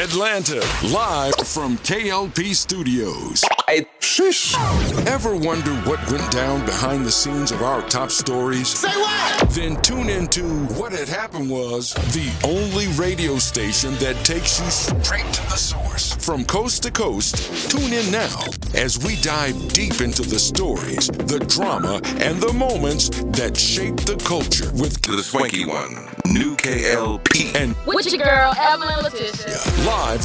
Atlanta, live from K.L.P Studios. Ever wonder what went down behind the scenes of our top stories? Say what? Then tune into What Had Happened Was, the only radio station that takes you straight to the source. From coast to coast, tune in now as we dive deep into the stories, the drama, and the moments that shape the culture with The Swanky One, new K.L.P. and with your girl, Evelyn Letitia. live,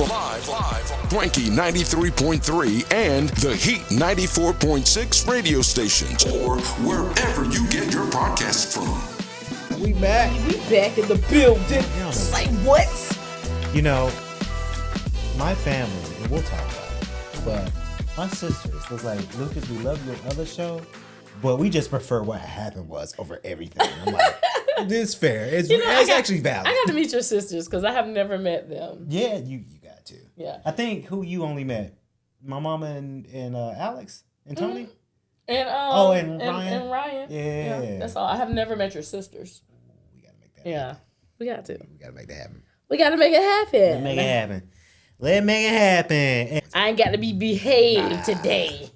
Swanky 93.3 and the Heat 94.6 radio stations, or wherever you get your podcasts from. We back. We back in the building. Yeah. Like what? You know, my family, and we'll talk about it, but my sisters was like, Lucas, we love your other show, but we just prefer What Happened Was over everything. I'm like, this is fair. It's actually valid. I got to meet your sisters because I have never met them. Yeah, you got to. Yeah. I think who you only met? My mama and Alex and Tony? Mm-hmm. And Ryan. And Ryan. Yeah. That's all. I have never met your sisters. We gotta make that Yeah. We got to. We gotta make that happen. We got to make it happen. Let's make it happen. Let's make it happen. I ain't got to be behaved today.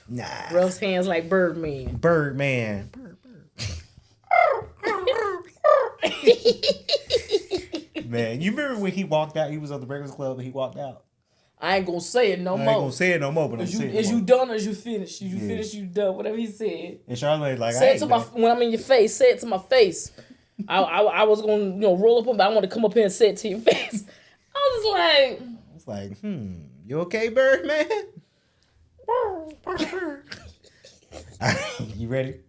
Nah. Rose hands like Birdman. Birdman. Man, you remember when he walked out? He was on the Breakfast Club and he walked out. I ain't gonna say it no more. I ain't gonna say it no more, but I'm saying it. Is you done or is you finished? You finished, you done. Whatever he said. And Charlotte like, Say it to when I'm in your face. Say it to my face. I was gonna roll up on, but I want to come up here and say it to your face. I was like, you okay, Birdman? You ready?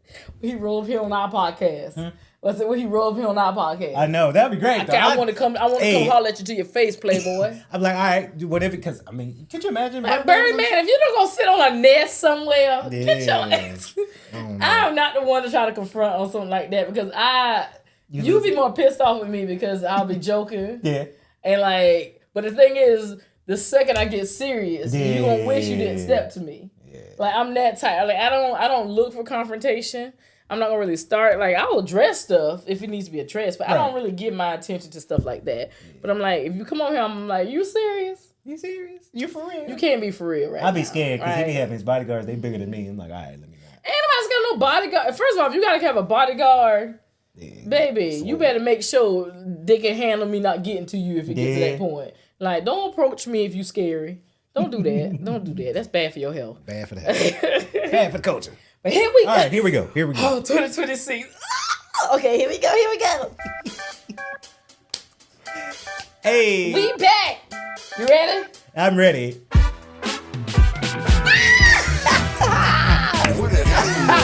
He rolled up here on our podcast. What's it when he rolled up here on our podcast? I know that'd be great. Okay, I want to come holler at you to your face, Playboy. I'm like, all right, do whatever. Because I mean, could you imagine? Birdman, if you're not gonna sit on a nest somewhere, get your ass. I'm not the one to try to confront on something like that because you be more pissed off with me because I'll be joking. Yeah. And but the thing is, the second I get serious, you gonna wish you didn't step to me. Yeah. Like I'm that type. Like I don't look for confrontation. I'm not gonna really start. Like I will address stuff if it needs to be addressed, but I don't really give my attention to stuff like that. Yeah. But I'm like, if you come on here, I'm like, you serious? You serious? You for real? You can't be for real, right? I'll be scared because he be having his bodyguards. They bigger than me. I'm like, all right, let me know. Ain't nobody's got no bodyguard. First of all, if you gotta have a bodyguard, baby, you better make sure they can handle me not getting to you if it gets to that point. Like, don't approach me if you scary. Don't do that. Don't do that. That's bad for your health. Bad for the health. Bad for the culture. But here we go. All right, here we go. Oh, 2026. Okay, here we go. Hey. We back. You ready? I'm ready.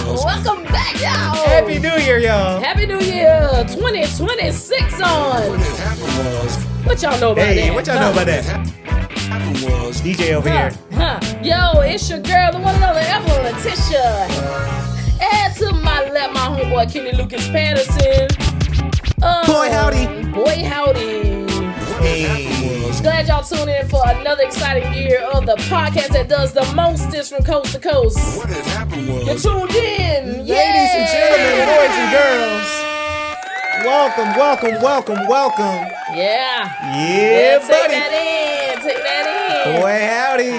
Welcome back, y'all. Happy New Year, y'all. Happy New Year 2026 on. What y'all know about that? What y'all know about that? DJ over here. Yo, it's your girl, the one and only Evelyn Letitia. And to my left, my homeboy Kenny Lucas Patterson. Boy howdy. Boy howdy. Hey. Glad y'all tuned in for another exciting year of the podcast that does the mostest from coast to coast. What had happened was, you tuned in. Ladies and gentlemen, boys and girls. Welcome. Yeah, buddy. Take that in. Boy, howdy.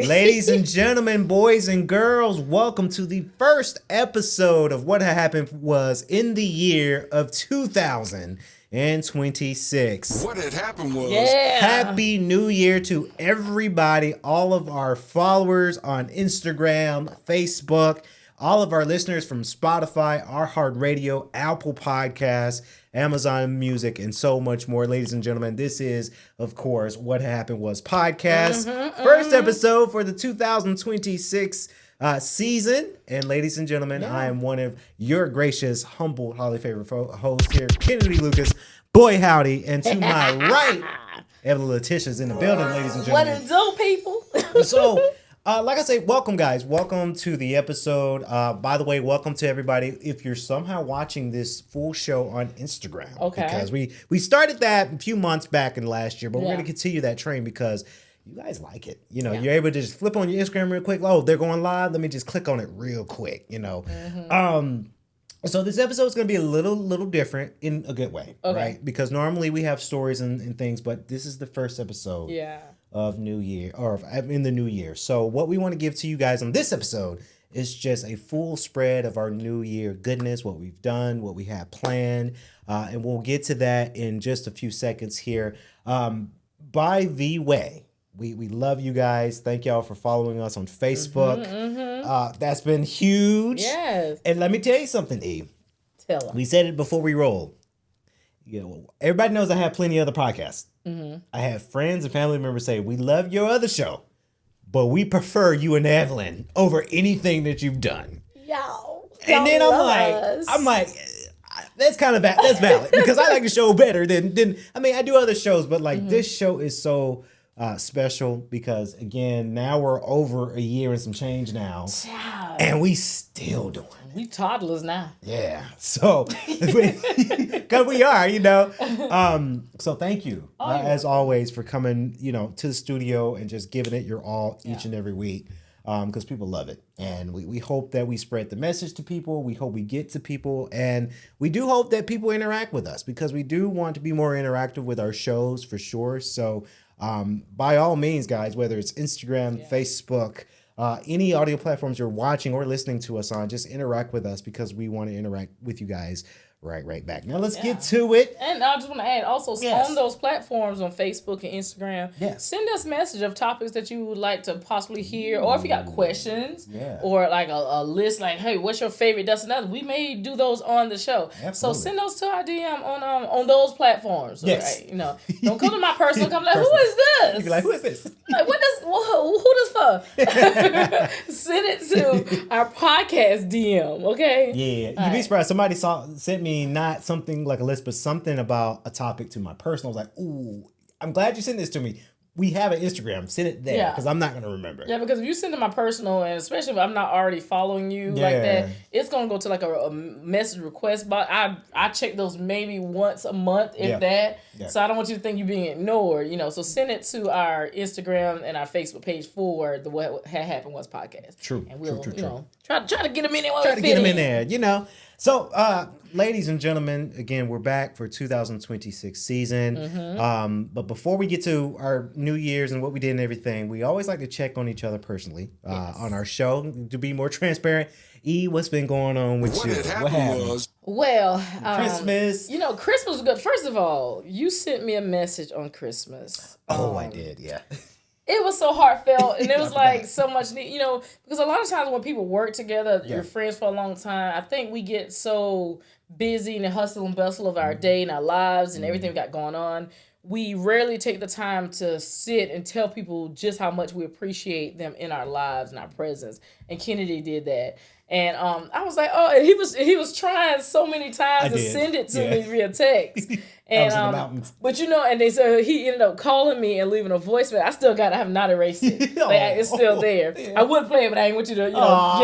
Ladies and gentlemen, boys and girls, welcome to the first episode of What Happened Was in the year of 2026. what had happened was, Happy New Year to everybody, all of our followers on Instagram, Facebook, all of our listeners from Spotify, iHeartRadio, Apple Podcasts, Amazon Music, and so much more. Ladies and gentlemen, this is, of course, What Happened Was podcast. First episode for the 2026 season. And ladies and gentlemen, I am one of your gracious, humble, highly favorite hosts here, Kennedy Lucas. Boy, howdy. And to my right, Evelyn Letitia's in the building, ladies and gentlemen. What it do, people? So, like I say, welcome, guys. Welcome to the episode. By the way, welcome to everybody. If you're somehow watching this full show on Instagram, because we started that a few months back in last year, but we're going to continue that train because you guys like it. You know, you're able to just flip on your Instagram real quick. Oh, they're going live. Let me just click on it real quick, you know. So this episode is going to be a little different in a good way, Okay. right? Because normally we have stories and things, but this is the first episode of New Year, or in the new year. So what we want to give to you guys on this episode is just a full spread of our New Year goodness, what we've done, what we have planned, and we'll get to that in just a few seconds here. By the way, we love you guys. Thank y'all for following us on Facebook. That's been huge. Yes. And let me tell you something, Eve. Tell them. We said it before we rolled. Everybody knows I have plenty of other podcasts. I have friends and family members say, we love your other show, but we prefer you and Evelyn over anything that you've done. And then I'm like, that's kind of that's valid because I like the show better than I mean, I do other shows, but like this show is so special because again, now we're over a year and some change now, and we still doing. We toddlers now. Yeah, so because we are, so thank you as always for coming, to the studio and just giving it your all each and every week. Because people love it. And we hope that we spread the message to people. We hope we get to people. And we do hope that people interact with us because we do want to be more interactive with our shows for sure. So by all means, guys, whether it's Instagram, Facebook, any audio platforms you're watching or listening to us on, just interact with us because we want to interact with you guys right back. Now let's get to it. And I just want to add also on those platforms on Facebook and Instagram, send us a message of topics that you would like to possibly hear, or if you got questions or like a list like, hey, what's your favorite, that's another. We may do those on the show. Absolutely. So send those to our DM on those platforms. Yes. Right? Don't come to my personal, come like, who is this? You be like, who is this? Like, who this for? Send it to our podcast DM, okay? Yeah, you'd be surprised. Somebody sent me not something like a list, but something about a topic to my personal. I was like, ooh, I'm glad you sent this to me. We have an Instagram. Send it there because I'm not going to remember. Yeah, because if you send to my personal, and especially if I'm not already following you like that, it's going to go to like a message request box. I check those maybe once a month, if that. Yeah. So I don't want you to think you're being ignored, So send it to our Instagram and our Facebook page for the What Had Happened Was podcast. True. And we'll, True. Try to get them in there. Try to get them in there, So, ladies and gentlemen, again, we're back for 2026 season. But before we get to our New Year's and what we did and everything, we always like to check on each other personally on our show to be more transparent. E, what's been going on with you? What happened was... Well, Christmas. Christmas was good. First of all, you sent me a message on Christmas. I did, yeah. It was so heartfelt, and it was like so much need, because a lot of times when people work together, you're friends for a long time. I think we get so busy in the hustle and bustle of our day and our lives and everything we got going on. We rarely take the time to sit and tell people just how much we appreciate them in our lives and our presence. And Kennedy did that. And I was like, and he was trying so many times to send it to me via text. And but and they said he ended up calling me and leaving a voicemail. I have not erased it. It's still there. Yeah. I would play it, but I didn't want you to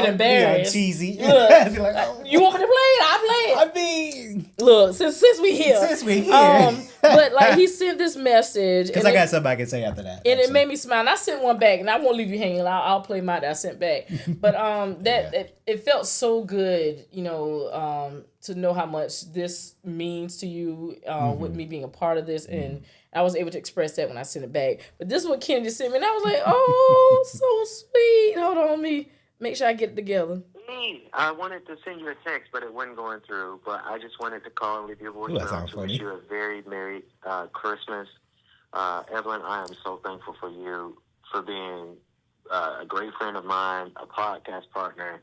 get embarrassed. Cheesy. Look, like, you want me to play it? I play it. Look, since we here. But like he sent this message because I got something I can say after that. And it made me smile. And I sent one back, and I won't leave you hanging. I'll play mine that I sent back. But it felt so good, to know how much this means to you with me being a part of this. And I was able to express that when I sent it back. But this is what Kennedy sent me, and I was like, oh, so sweet. Hold on, let me make sure I get it together. I wanted to send you a text, but it wasn't going through. But I just wanted to call and leave your voicemail to wish you a very Merry Christmas. Evelyn, I am so thankful for you for being a great friend of mine, a podcast partner,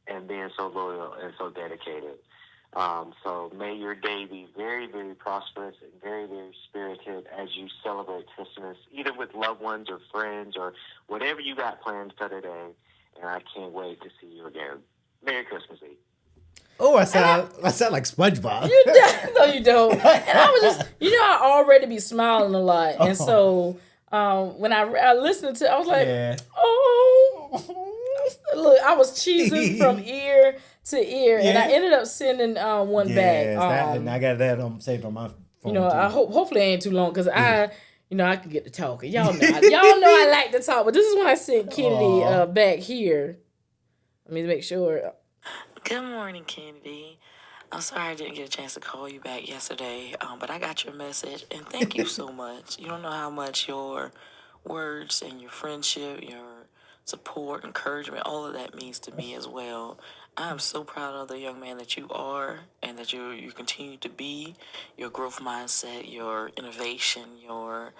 and being so loyal and so dedicated. So may your day be very, very prosperous and very, very spirited as you celebrate Christmas, either with loved ones or friends or whatever you got planned for today. And I can't wait to see you again. Merry Christmas Eve. Oh, I sound like SpongeBob. No, you don't. And I was just, I already be smiling a lot. And so when I listened to it, I was like, oh. Look, I was cheesing from ear to ear. And I ended up sending one back. And I got that saved on my phone. I hopefully it ain't too long because I can get to talking. Y'all know I like to talk. But this is when I sent Kennedy back here. Let me make sure. Good morning, Kennedy. I'm sorry I didn't get a chance to call you back yesterday, but I got your message, and thank you so much. You don't know how much your words and your friendship, your support, encouragement, all of that means to me as well. I am so proud of the young man that you are and that you continue to be, your growth mindset, your innovation, your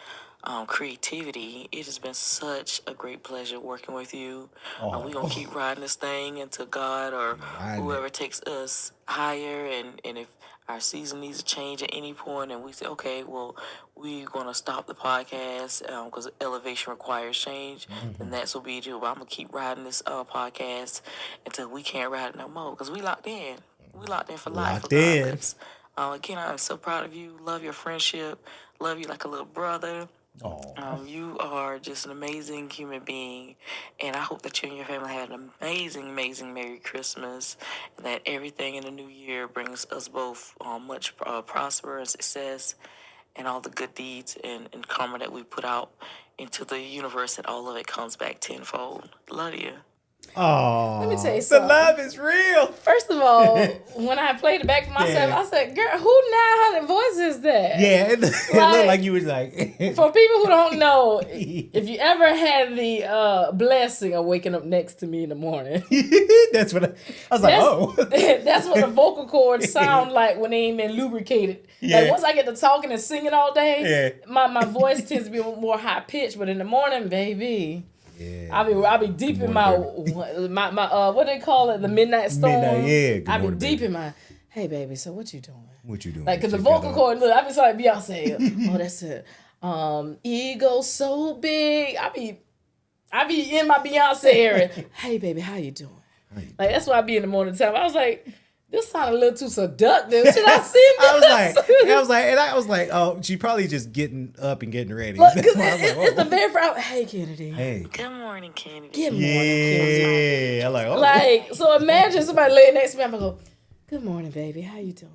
creativity. It has been such a great pleasure working with you. We're going to keep riding this thing until God or whoever takes us higher. And if our season needs to change at any point and we say, okay, well, we're going to stop the podcast because elevation requires change, then that's what we do. But I'm going to keep riding this podcast until we can't ride it no more because we locked in. We locked in for life. Locked in. Again, I'm so proud of you. Love your friendship. Love you like a little brother. You are just an amazing human being, and I hope that you and your family had an amazing, amazing Merry Christmas, and that everything in the new year brings us both much prosper and success, and all the good deeds and karma that we put out into the universe, that all of it comes back tenfold. Love you. Oh, let me tell you the something. love is real. First of all, when I played it back for myself, I said, "Girl, who 900 voice is that?" Yeah, it looked like you was like. For people who don't know, if you ever had the blessing of waking up next to me in the morning, that's what I was like. Oh, that's what the vocal cords sound like when they ain't been lubricated. Yeah. Like once I get to talking and singing all day, my voice tends to be more high pitched. But in the morning, baby. Yeah, I'll be deep in my what they call it, the midnight storm. I'll be deep in my, hey baby, so what you doing? What you doing? Like, cause the vocal cord, look, I be like Beyonce. Oh, that's it. Ego so big. I be in my Beyonce area. Hey baby, how you doing? Like that's why I be in the morning time. I was like, this sounded a little too seductive. Should I sing this? I was like, oh, she probably just getting up and getting ready. Look, cause it's the very first. Hey, Kennedy. Hey. Good morning, Kennedy. Good morning, Kennedy. Yeah, I'm like, oh. Like, so imagine somebody laying next to me. I'm gonna go, good morning, baby. How you doing?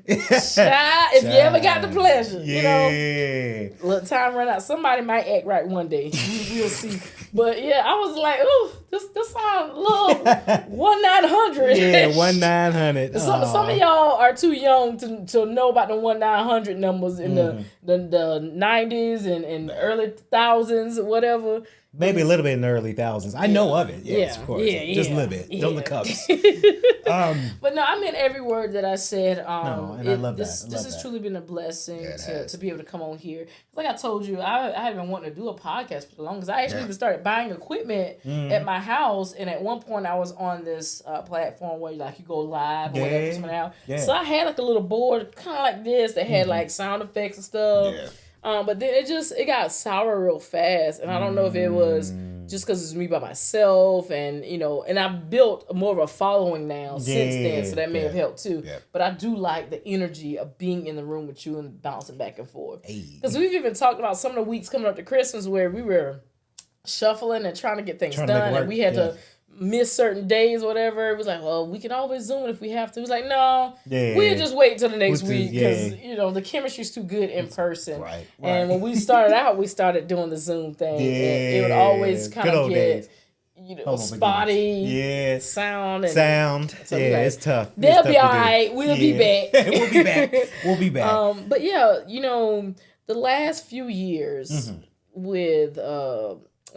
Child, if you ever got the pleasure, you know, let time run out. Somebody might act right one day. We'll see. But yeah, I was like, ooh, this sounds a little 1-900. Yeah, 1-900. Some of y'all are too young to know about the 1-900 numbers in the 90s and early thousands or whatever. Maybe a little bit in the early thousands. I know of it. Yes, of course. Just a little bit. Don't the cups. But no, I meant every word that I said. I love this. This has truly been a blessing to be able to come on here. Like I told you, I had been wanting to do a podcast for the longest. I actually even started buying equipment at my house, and at one point I was on this platform where you go live or whatever for someone else. So I had like a little board kind of like this that had like sound effects and stuff. Yeah. But then it got sour real fast, and I don't know if it was just because it's me by myself, and and I've built more of a following now since then, so that may have helped too. Yeah. But I do like the energy of being in the room with you and bouncing back and forth. Because we've even talked about some of the weeks coming up to Christmas where we were shuffling and trying to get things done, and we had to miss certain days, whatever. It was like, well, we can always Zoom if we have to. It was like, no, we'll just wait till the next week because the chemistry's too good in person. Right. And when we started out, we started doing the Zoom thing. And it would always kind of get spotty sound. So it's tough. They'll be all right. We'll be back. We'll be back. But yeah, the last few years with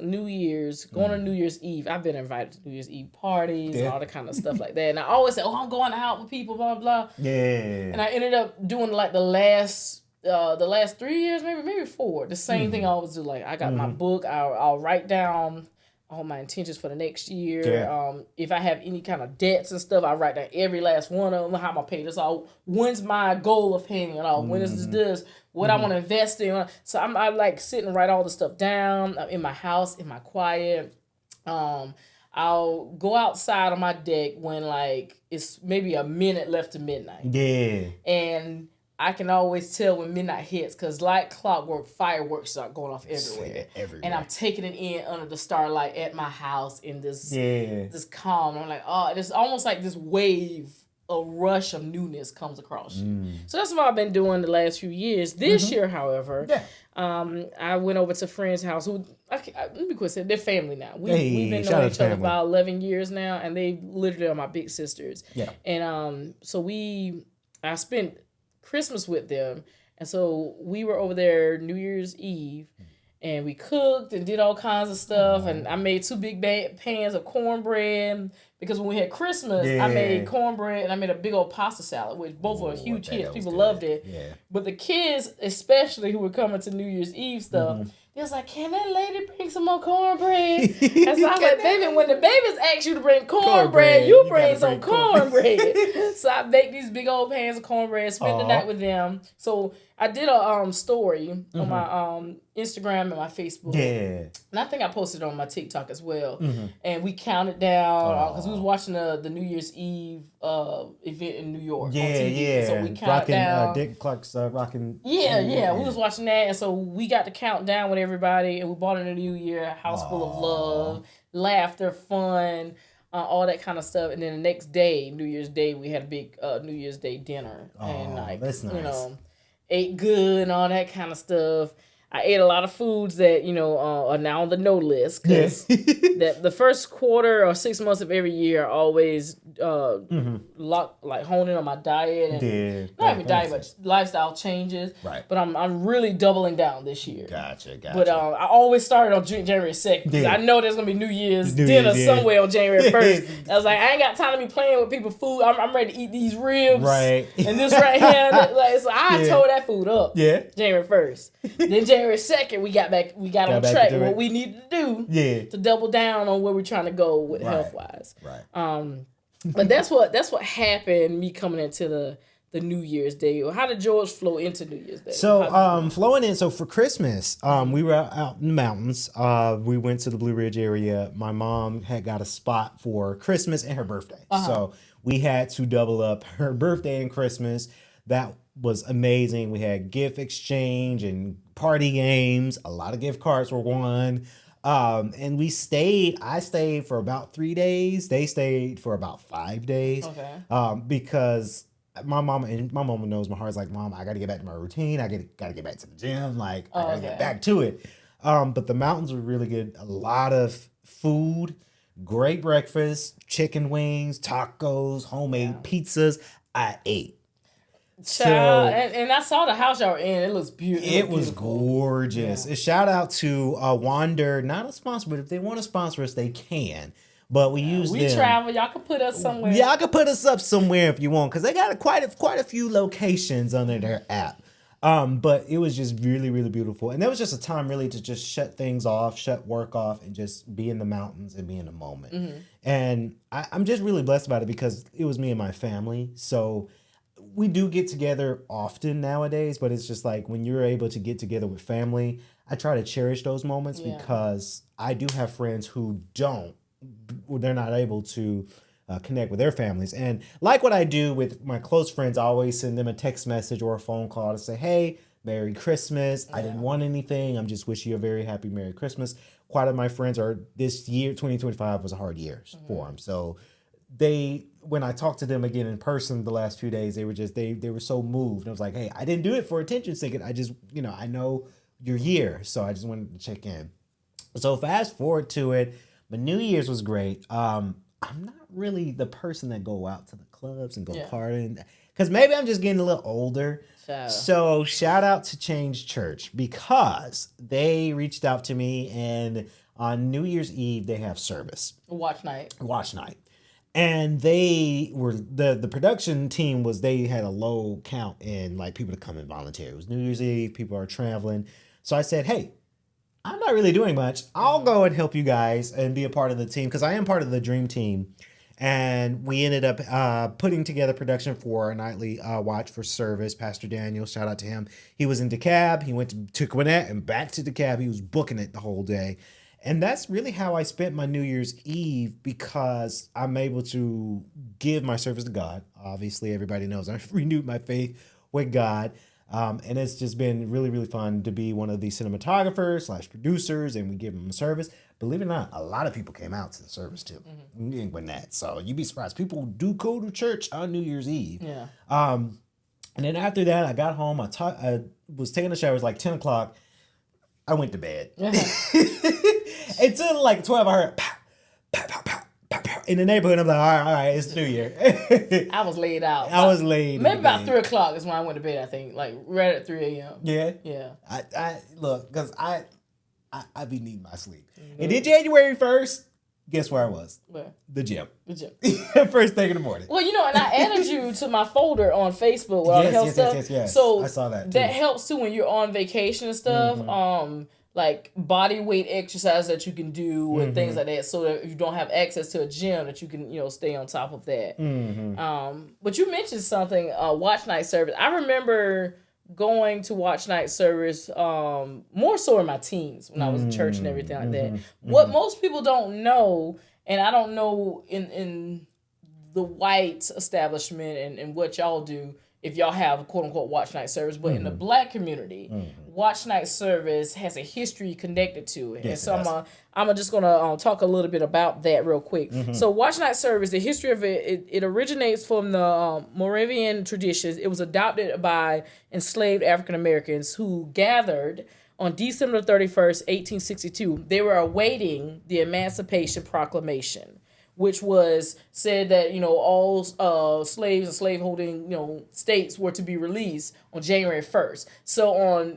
New Year's, going on New Year's Eve, I've been invited to New Year's Eve parties and all that kind of stuff like that. And I always say, I'm going out with people, blah, blah. Yeah. And I ended up doing like the last 3 years, maybe 4. The same thing I always do. Like I got my book, I'll write down all my intentions for the next year. Yeah. If I have any kind of debts and stuff, I write down every last one of them, how I'm going to pay this off. When's my goal of paying it off? When is this? What I want to invest in. So I like sit and write all the stuff down. I'm in my house, in my quiet. I'll go outside on my deck when like it's maybe a minute left to midnight. Yeah. And I can always tell when midnight hits because like clockwork, fireworks start going off everywhere. And I'm taking it in under the starlight at my house in this calm. I'm like, oh, it's almost like this wave a rush of newness comes across you. So that's what I've been doing the last few years. This year, however, I went over to a friend's house who, let me quit saying, they're family now. We've been knowing each other about 11 years now, and they literally are my big sisters. Yeah. And so I spent Christmas with them, and so we were over there New Year's Eve, and we cooked and did all kinds of stuff, and I made 2 big pans of cornbread, because when we had Christmas, I made cornbread, and I made a big old pasta salad, which both were huge hits. People loved it. Yeah. But the kids, especially who were coming to New Year's Eve stuff, they was like, can that lady bring some more cornbread? And so I was like, baby, when the babies ask you to bring cornbread, you bring some cornbread. So I baked these big old pans of cornbread, spent the night with them. So I did a story on my Instagram and my Facebook. Yeah. And I think I posted it on my TikTok as well. And we counted down, because we was watching the New Year's Eve event in New York on TV. Yeah. So we counted down. Dick Clark's rocking. Yeah. We was watching that, and so we got to count down with everybody, and we bought in the new year a house full of love, laughter, fun, all that kind of stuff. And then the next day, New Year's Day, we had a big New Year's Day dinner, and that's nice. Ate good and all that kind of stuff. I ate a lot of foods that, are now on the no list, because that the first quarter or 6 months of every year I always honing on my diet and not even diet, but lifestyle changes. Right. But I'm really doubling down this year. Gotcha. But I always started on January 2nd, because I know there's gonna be New Year's dinner somewhere on January 1st. I was like, I ain't got time to be playing with people's food. I'm ready to eat these ribs. Right. And this right here, so I tore that food up. Yeah. January 1st. Then January 2nd, we got on track with what we needed to do to double down on where we're trying to go with health wise. Right. But that's what happened, me coming into the New Year's Day. How did George flow into New Year's Day? So flowing in, so for Christmas, we were out in the mountains. We went to the Blue Ridge area. My mom had got a spot for Christmas and her birthday. So we had to double up her birthday and Christmas. That was amazing. We had gift exchange and party games. A lot of gift cards were won. And I stayed for about 3 days. They stayed for about 5 days. Okay. Because my mama knows my heart's like, Mom, I got to get back to my routine. I got to get back to the gym. I got to get back to it. But the mountains were really good. A lot of food, great breakfast, chicken wings, tacos, homemade pizzas. I ate. And I saw the house y'all were in. It looks beautiful. It was gorgeous. Yeah. Shout out to Wander, not a sponsor, but if they want to sponsor us, they can. But we use them. We travel. Y'all can put us somewhere. Y'all can put us up somewhere if you want, because they got quite a few locations under their app. But it was just really, really beautiful. And that was just a time really to just shut things off, shut work off, and just be in the mountains and be in the moment. And I'm just really blessed about it, because it was me and my family. So we do get together often nowadays, but it's just like when you're able to get together with family, I try to cherish those moments, because I do have friends who they're not able to connect with their families. And like what I do with my close friends, I always send them a text message or a phone call to say, hey, Merry Christmas. I didn't want anything. I'm just wishing you a very happy Merry Christmas. Quite a my friends this year, 2025 was a hard year for them. So when I talked to them again in person the last few days, they were so moved. I was like, hey, I didn't do it for attention seeking. I just, I know your year, so I just wanted to check in. So fast forward to it, but New Year's was great. I'm not really the person that go out to the clubs and go partying, because maybe I'm just getting a little older. So shout out to Change Church, because they reached out to me, and on New Year's Eve they have service. Watch night. And they were the production team they had a low count in people to come and volunteer. It was New Year's Eve, people are traveling. So I said, hey, I'm not really doing much. I'll go and help you guys and be a part of the team, because I am part of the Dream Team. And we ended up putting together production for a nightly watch for service. Pastor Daniel, shout out to him. He was in DeKalb. He went to Gwinnett and back to DeKalb. He was booking it the whole day. And that's really how I spent my New Year's Eve, because I'm able to give my service to God. Obviously, everybody knows I've renewed my faith with God. And it's just been really, really fun to be one of the cinematographers / producers, and we give them a service. Believe it or not, a lot of people came out to the service too. When that, so you'd be surprised. People do go to church on New Year's Eve. Yeah. And then after that, I got home. I was taking a shower. It was like 10 o'clock. I went to bed. Until like 12, I heard pow, pow, pow, pow, pow, pow, in the neighborhood. I'm like, all right, it's New Year. I was laid out. I was laid. Maybe about 3 o'clock is when I went to bed, I think. Like right at 3 a.m. Yeah. Yeah. I look, because I be needing my sleep. And then January 1st, guess where I was? Where? The gym. The gym. First thing in the morning. Well, and I added you to my folder on Facebook with all the health stuff. Yes. So I saw that too. That helps too when you're on vacation and stuff. Like body weight exercise that you can do and things like that, so that if you don't have access to a gym, that you can stay on top of that. But you mentioned something, watch night service. I remember going to watch night service more so in my teens when I was in church and everything like that. What most people don't know, and I don't know in the white establishment and what y'all do, if y'all have quote unquote watch night service, but in the black community, watch night service has a history connected to it. Yes, and so I'm just gonna talk a little bit about that real quick. So watch night service, the history of it originates from the Moravian traditions. It was adopted by enslaved African Americans who gathered on December 31st, 1862. They were awaiting the Emancipation Proclamation, which was said that, all slaves and slaveholding, states were to be released on January 1st. So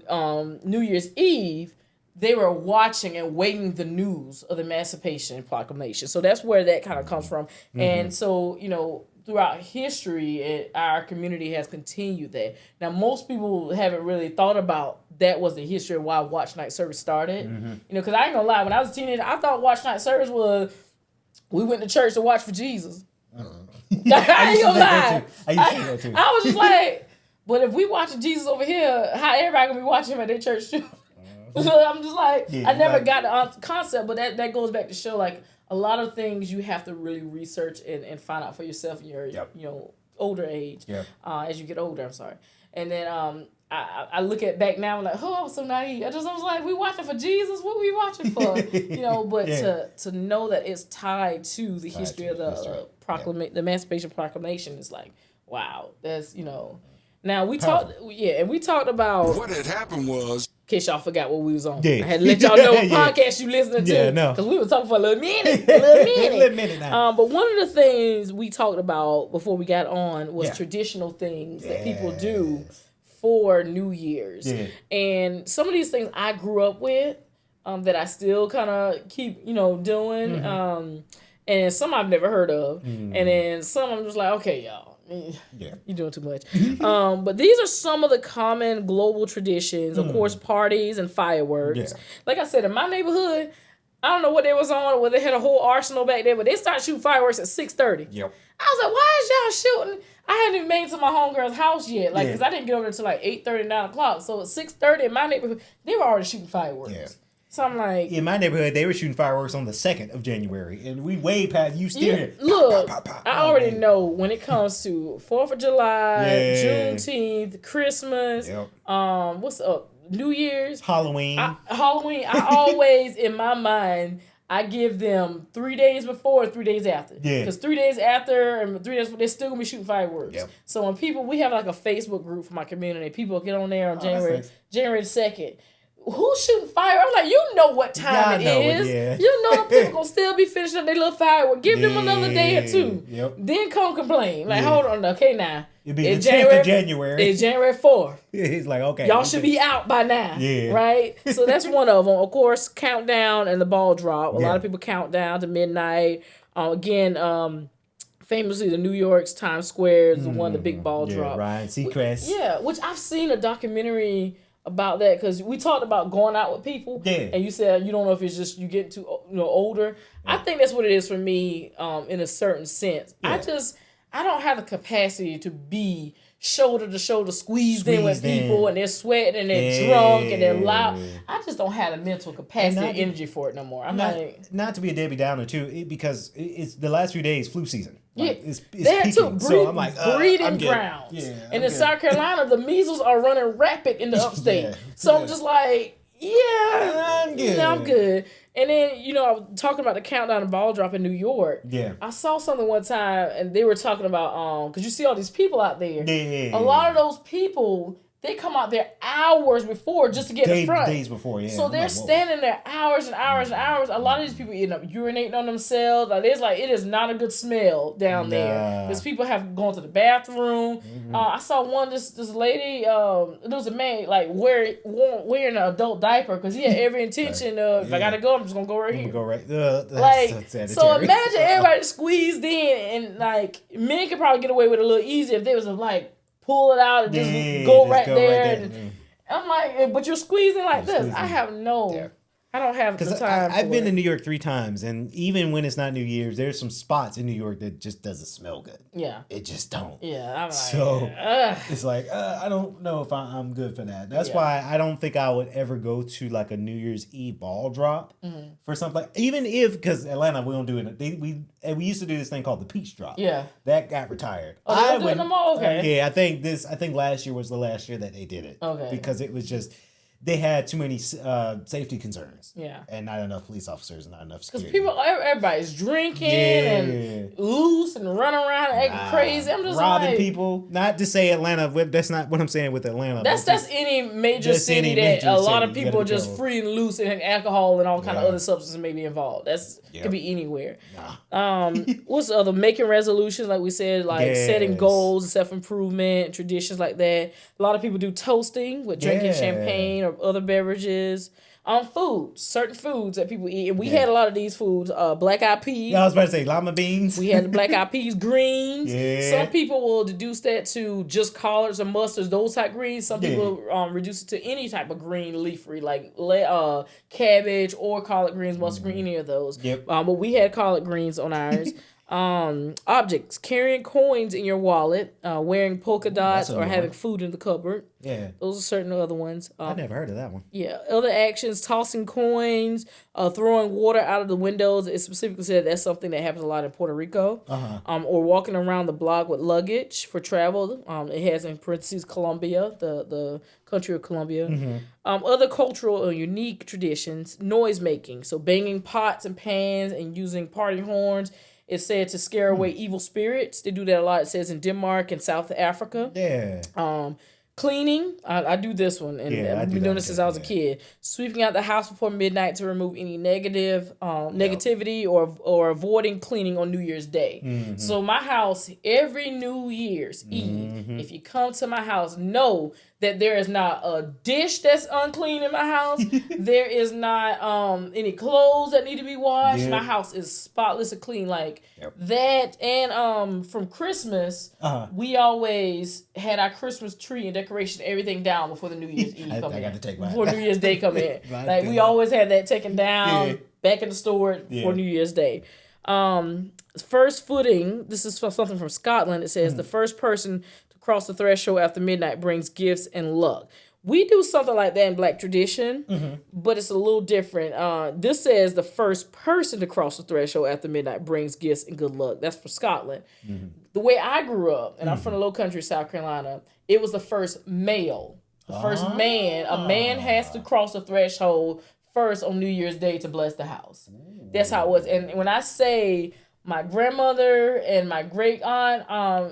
on New Year's Eve, they were watching and waiting the news of the Emancipation Proclamation. So that's where that kind of comes from. And so, throughout history, our community has continued that. Now, most people haven't really thought about that was the history of why watch night service started. Because I ain't gonna lie, when I was a teenager, I thought watch night service was... we went to church to watch for Jesus. I ain't gonna lie. I used to do that too. I was just like, but if we watching Jesus over here, how everybody gonna be watching him at their church too? So I'm just like, I never got the concept, but that goes back to show like a lot of things you have to really research and find out for yourself in your older age. As you get older, I'm sorry. And then I look at back now and like, I was so naive. I was like, we watching for Jesus? What we watching for? But to know that it's tied to the history of the the Emancipation Proclamation is like, wow, that's Now we talked, and we talked about what had happened was. In case y'all forgot what we was on, Yeah. I had to let y'all know what podcast you listening to, because we were talking for a little minute, a little minute now. But one of the things we talked about before we got on was traditional things that people do for New Year's, and some of these things I grew up with, that I still kind of keep doing, and some I've never heard of, and then some I'm just like, okay, y'all. You're doing too much. But these are some of the common global traditions. Of course, parties and fireworks. Like I said, in my neighborhood, I don't know what they was on, whether they had a whole arsenal back there, but they started shooting fireworks at 6:30. I was like, why is y'all shooting? I hadn't even made it to my homegirl's house yet, because I didn't get over there until like 8:30, 9 o'clock. So at 6:30 in my neighborhood, they were already shooting fireworks. So I'm like... in my neighborhood, they were shooting fireworks on the 2nd of January, and we way past... you still hear... Look, pop, pop, pop, I already know when it comes to 4th of July, Juneteenth, Christmas, what's up, New Year's... Halloween. I always, in my mind... I give them 3 days before and 3 days after. Because 3 days after and 3 days before, they're still going to be shooting fireworks. So when we have like a Facebook group for my community. People get on there on January 2nd. Who's shooting fire? I'm like, you know what time it is. You know people going to still be finishing up their little firework. Give them another day or two. Then come complain. Like, hold on. Okay, now. It'd be the 10th of January. It's January 4th. It's like, okay. Y'all should be out by now. Right? So that's one of them. Of course, countdown and the ball drop. A lot of people count down to midnight. Again, famously, the New York's Times Square is the one, the big ball drop. Ryan Seacrest. Which I've seen a documentary about that, because we talked about going out with people, and you said you don't know if it's just you get too older. I think that's what it is for me, in a certain sense. I don't have the capacity to be shoulder to shoulder squeezed in with people, and they're sweating and they're drunk and they're loud. I just don't have the mental capacity and energy for it no more. I'm not to be a Debbie Downer too, because it's the last few days flu season. Like, Yeah, it's they had peaking. So I'm like, breeding I'm good. grounds. Yeah, and I'm in good. South Carolina, the measles are running rapid in the upstate. Yeah, So yeah. I'm just like, I'm good. I'm good. And then, I was talking about the countdown and ball drop in New York. Yeah. I saw something one time, and they were talking about, because you see all these people out there. Yeah. A lot of those people, they come out there hours before just to get in front. Days before, yeah. So they're standing there hours and hours and hours. A lot of these people end up urinating on themselves. Like, it is not a good smell down there. Because people have gone to the bathroom. I saw this lady, there was a man like wearing an adult diaper because he had every intention of, if I gotta go, I'm just gonna go right here. Go right. So imagine everybody squeezed in, and like men could probably get away with it a little easier if they was like pull it out and just go right there. And I'm like, but you're squeezing like this. I have I don't have the time. I've been to New York 3 times, and even when it's not New Year's, there's some spots in New York that just doesn't smell good. Yeah, it just don't. Yeah, I'm like, so it's like I don't know if I'm good for that. That's why I don't think I would ever go to like a New Year's Eve ball drop for something. Even if, because Atlanta, we don't do it. We used to do this thing called the Peach Drop. Yeah, that got retired. Oh, they don't do it no more? Okay. Yeah, I think last year was the last year that they did it. Okay, because it was just. They had too many safety concerns. Yeah. And not enough police officers, not enough security. Because everybody's drinking and loose and running around and acting crazy. I'm just robbing people. Not to say Atlanta, that's not what I'm saying with Atlanta. That's any major city that a lot of people are just free and loose and alcohol and all kind of other substances may be involved. Could be anywhere. What's the other? Making resolutions, like we said, like setting goals and self-improvement, traditions like that. A lot of people do toasting with drinking champagne or other beverages. Certain foods that people eat. And we had a lot of these foods. Black eyed peas. I was about to say lima beans. We had the black eyed peas, greens. Some people will deduce that to just collards or mustards, those type greens. Some people reduce it to any type of green leafy, like cabbage or collard greens, mustard green, any of those. But we had collard greens on ours. Objects, carrying coins in your wallet, wearing polka dots, or having food in the cupboard. Yeah, those are certain other ones. I never heard of that one. Yeah, other actions, tossing coins, throwing water out of the windows. It specifically said that's something that happens a lot in Puerto Rico. Or walking around the block with luggage for travel. It has in parentheses Colombia, the country of Colombia. Other cultural or unique traditions, noise making, so banging pots and pans and using party horns. It's said to scare away evil spirits. They do that a lot. It says in Denmark and South Africa. Yeah. Cleaning. I do this one, and I've been doing this since I was a kid. Sweeping out the house before midnight to remove any negativity or avoiding cleaning on New Year's Day. So my house, every New Year's Eve, if you come to my house, know that there is not a dish that's unclean in my house. There is not any clothes that need to be washed. My house is spotless and clean like that. And from Christmas, we always had our Christmas tree and decoration, everything down before the New Year's Eve come in. I got to take mine. Before New Year's Day come in. Like we always had that taken down, back in the store for New Year's Day. First footing, this is something from Scotland. It says the first person cross the threshold after midnight brings gifts and luck. We do something like that in Black tradition, but it's a little different. This says the first person to cross the threshold after midnight brings gifts and good luck. That's for Scotland. The way I grew up, and I'm from the Low Country, South Carolina, it was the first male, the first man. A man has to cross the threshold first on New Year's Day to bless the house. That's how it was. And when I say my grandmother and my great aunt,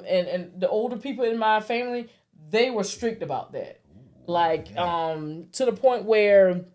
and the older people in my family, they were strict about that. Like, to the point where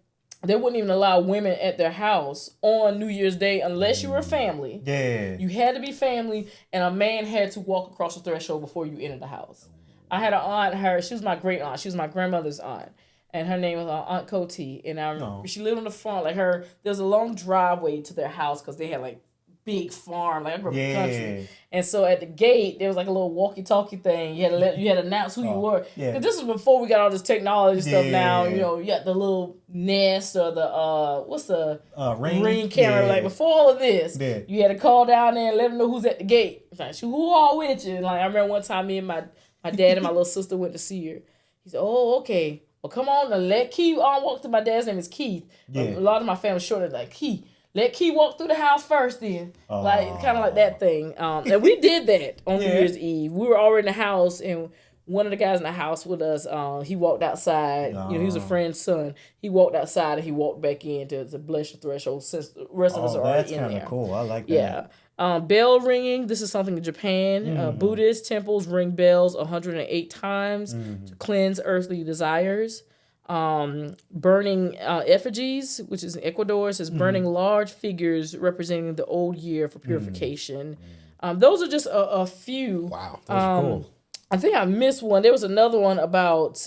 they wouldn't even allow women at their house on New Year's Day unless you were family. Yeah. You had to be family, and a man had to walk across the threshold before you entered the house. I had an aunt, she was my great aunt. She was my grandmother's aunt. And her name was Aunt Coty. And she lived on the farm. Like there's a long driveway to their house because they had like big farm, like I grew up in the country. And so at the gate, there was like a little walkie-talkie thing. You had to announce who you were. Because this was before we got all this technology stuff now. You know, you got the little Nest or the, ring camera. Like before all of this, you had to call down there and let them know who's at the gate. It's like, who all with you? And like, I remember one time me and my dad and my little sister went to see her. He said, oh, okay. Well, come on and let Keith walk to. My dad's name is Keith. A lot of my family shorted like Keith. let Key walk through the house first then. Like, kind of like that thing. And we did that on New Year's Eve. We were already in the house, and one of the guys in the house with us, he walked outside. You know, he was a friend's son. He walked outside and he walked back in to bless the threshold since the rest of us are already in there. That's kind of cool. I like that. Yeah. Bell ringing. This is something in Japan. Buddhist temples ring bells 108 times to cleanse earthly desires. Burning effigies, which is in Ecuador, says burning large figures representing the old year for purification. Those are just a few. Wow, those are cool. I think I missed one. There was another one about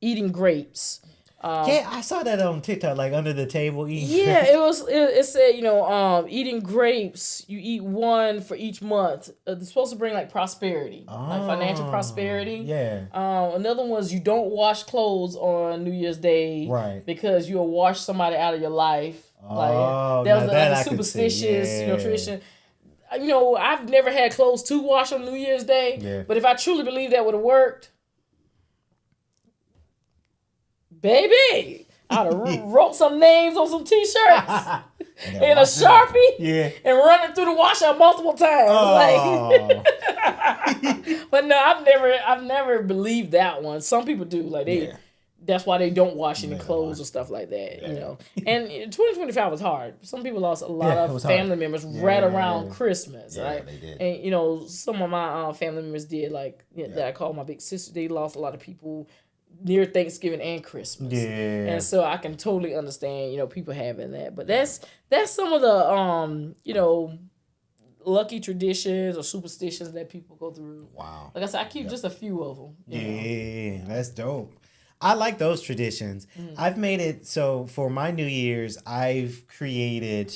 eating grapes. Yeah, I saw that on TikTok, like under the table eating. Yeah, it said, eating grapes, you eat one for each month. It's supposed to bring like prosperity, like financial prosperity. Yeah. Another one was you don't wash clothes on New Year's Day, right? Because you'll wash somebody out of your life. Oh, like that was a superstitious, tradition. I've never had clothes to wash on New Year's Day, but if I truly believe that would have worked, baby, I'd have wrote some names on some T-shirts and a Sharpie and run it through the washer multiple times. But no, I've never believed that one. Some people do. That's why they don't wash any clothes or stuff like that, And 2025 was hard. Some people lost a lot of family members right around Christmas, right? They did. And, some of my family members did, that I call my big sister. They lost a lot of people near Thanksgiving and Christmas. Yeah. And so I can totally understand, people having that. But that's some of the, lucky traditions or superstitions that people go through. Wow. Like I said, I keep just a few of them. Yeah, that's dope. I like those traditions. I've made it so for my New Year's, I've created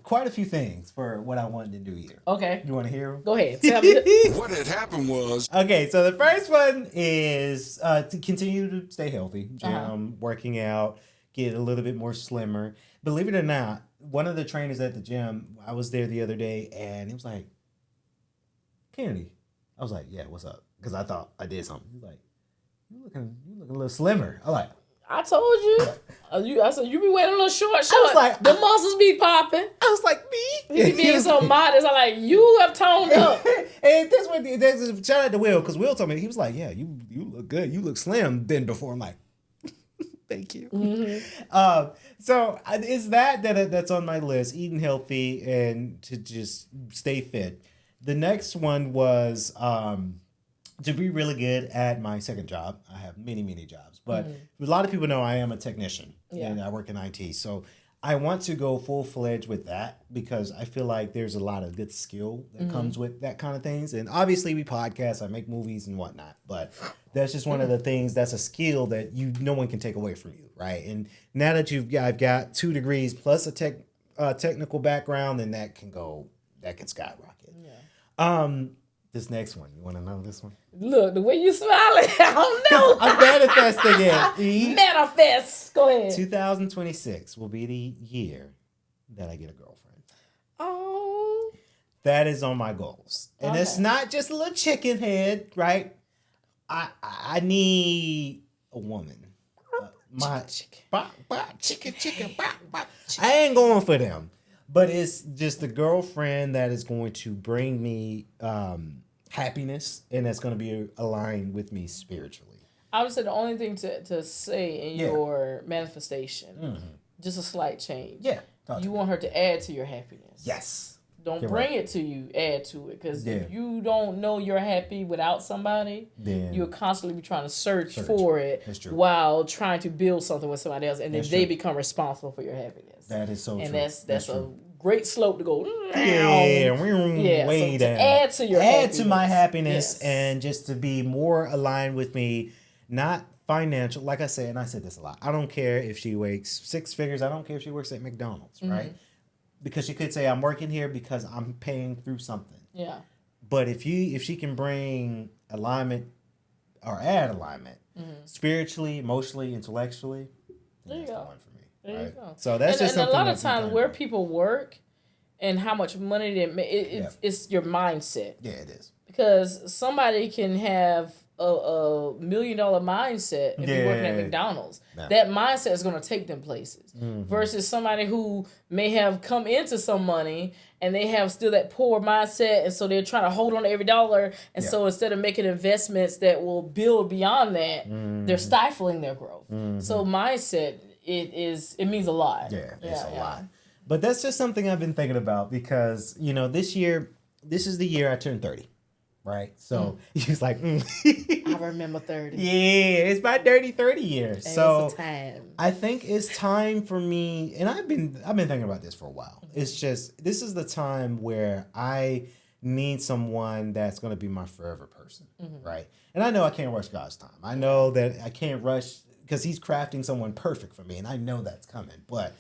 quite a few things for what I wanted to do here. Okay. You want to hear them? Go ahead. Tell me. What had happened was... Okay, so the first one is to continue to stay healthy. Gym, working out, get a little bit more slimmer. Believe it or not, one of the trainers at the gym, I was there the other day, and he was like, Kennedy. I was like, yeah, what's up? Because I thought I did something. He was like, you looking a little slimmer. I'm like, I told you. I said, you be wearing a little short. I was like, the muscles be popping. I was like, me? He being so modest. I'm like, you have toned up. And that's what, shout out to Will, because Will told me, he was like, yeah, you look good. You look slim than before. I'm like, thank you. Mm-hmm. So it's that's on my list, eating healthy and to just stay fit. The next one was... to be really good at my second job. I have many, many jobs, but a lot of people know I am a technician and I work in IT. So I want to go full-fledged with that because I feel like there's a lot of good skill that comes with that kind of things. And obviously we podcast, I make movies and whatnot, but that's just one of the things that's a skill that no one can take away from you, right? And now that I've got 2 degrees plus a technical background, then that can skyrocket. Yeah. This next one, you want to know this one? Look, the way you smiling, I don't know. I'm manifesting it. Manifest. Go ahead. 2026 will be the year that I get a girlfriend. Oh. That is on my goals. And it's not just a little chicken head, right? I need a woman. Chicken. I ain't going for them. But it's just a girlfriend that is going to bring me happiness and that's going to be aligned with me spiritually. I would say the only thing to say in your manifestation, just a slight change. Yeah. You want her to add to your happiness. Yes. Don't bring it to you, add to it. Because if you don't know you're happy without somebody, then you'll constantly be trying to search for it while trying to build something with somebody else. And then they become responsible for your happiness. That is so true. And that's a great slope to go. Way down. Add to your happiness. To my happiness and just to be more aligned with me, not financial. Like I said, and I said this a lot. I don't care if she makes 6 figures. I don't care if she works at McDonald's, right? Because she could say, I'm working here because I'm paying through something. Yeah. But if she can bring alignment or add alignment spiritually, emotionally, intellectually, then that's the one for me. There you go. So that's just something. And a lot of times where people work and how much money they make, it's your mindset. Yeah, it is. Because somebody can have $1 million mindset and be working at McDonald's. Nah. That mindset is going to take them places. Versus somebody who may have come into some money and they have still that poor mindset, and so they're trying to hold on to every dollar. And so instead of making investments that will build beyond that, they're stifling their growth. So mindset, it means a lot. Yeah, it's a lot. But that's just something I've been thinking about because, this is the year I turned 30. Right? So he's like, I remember 30. Yeah, it's my dirty 30 years. And so it's a time. I think it's time for me, and I've been thinking about this for a while. It's just this is the time where I need someone that's going to be my forever person, right? And I know I can't rush God's time. I know that I can't rush because He's crafting someone perfect for me, and I know that's coming. But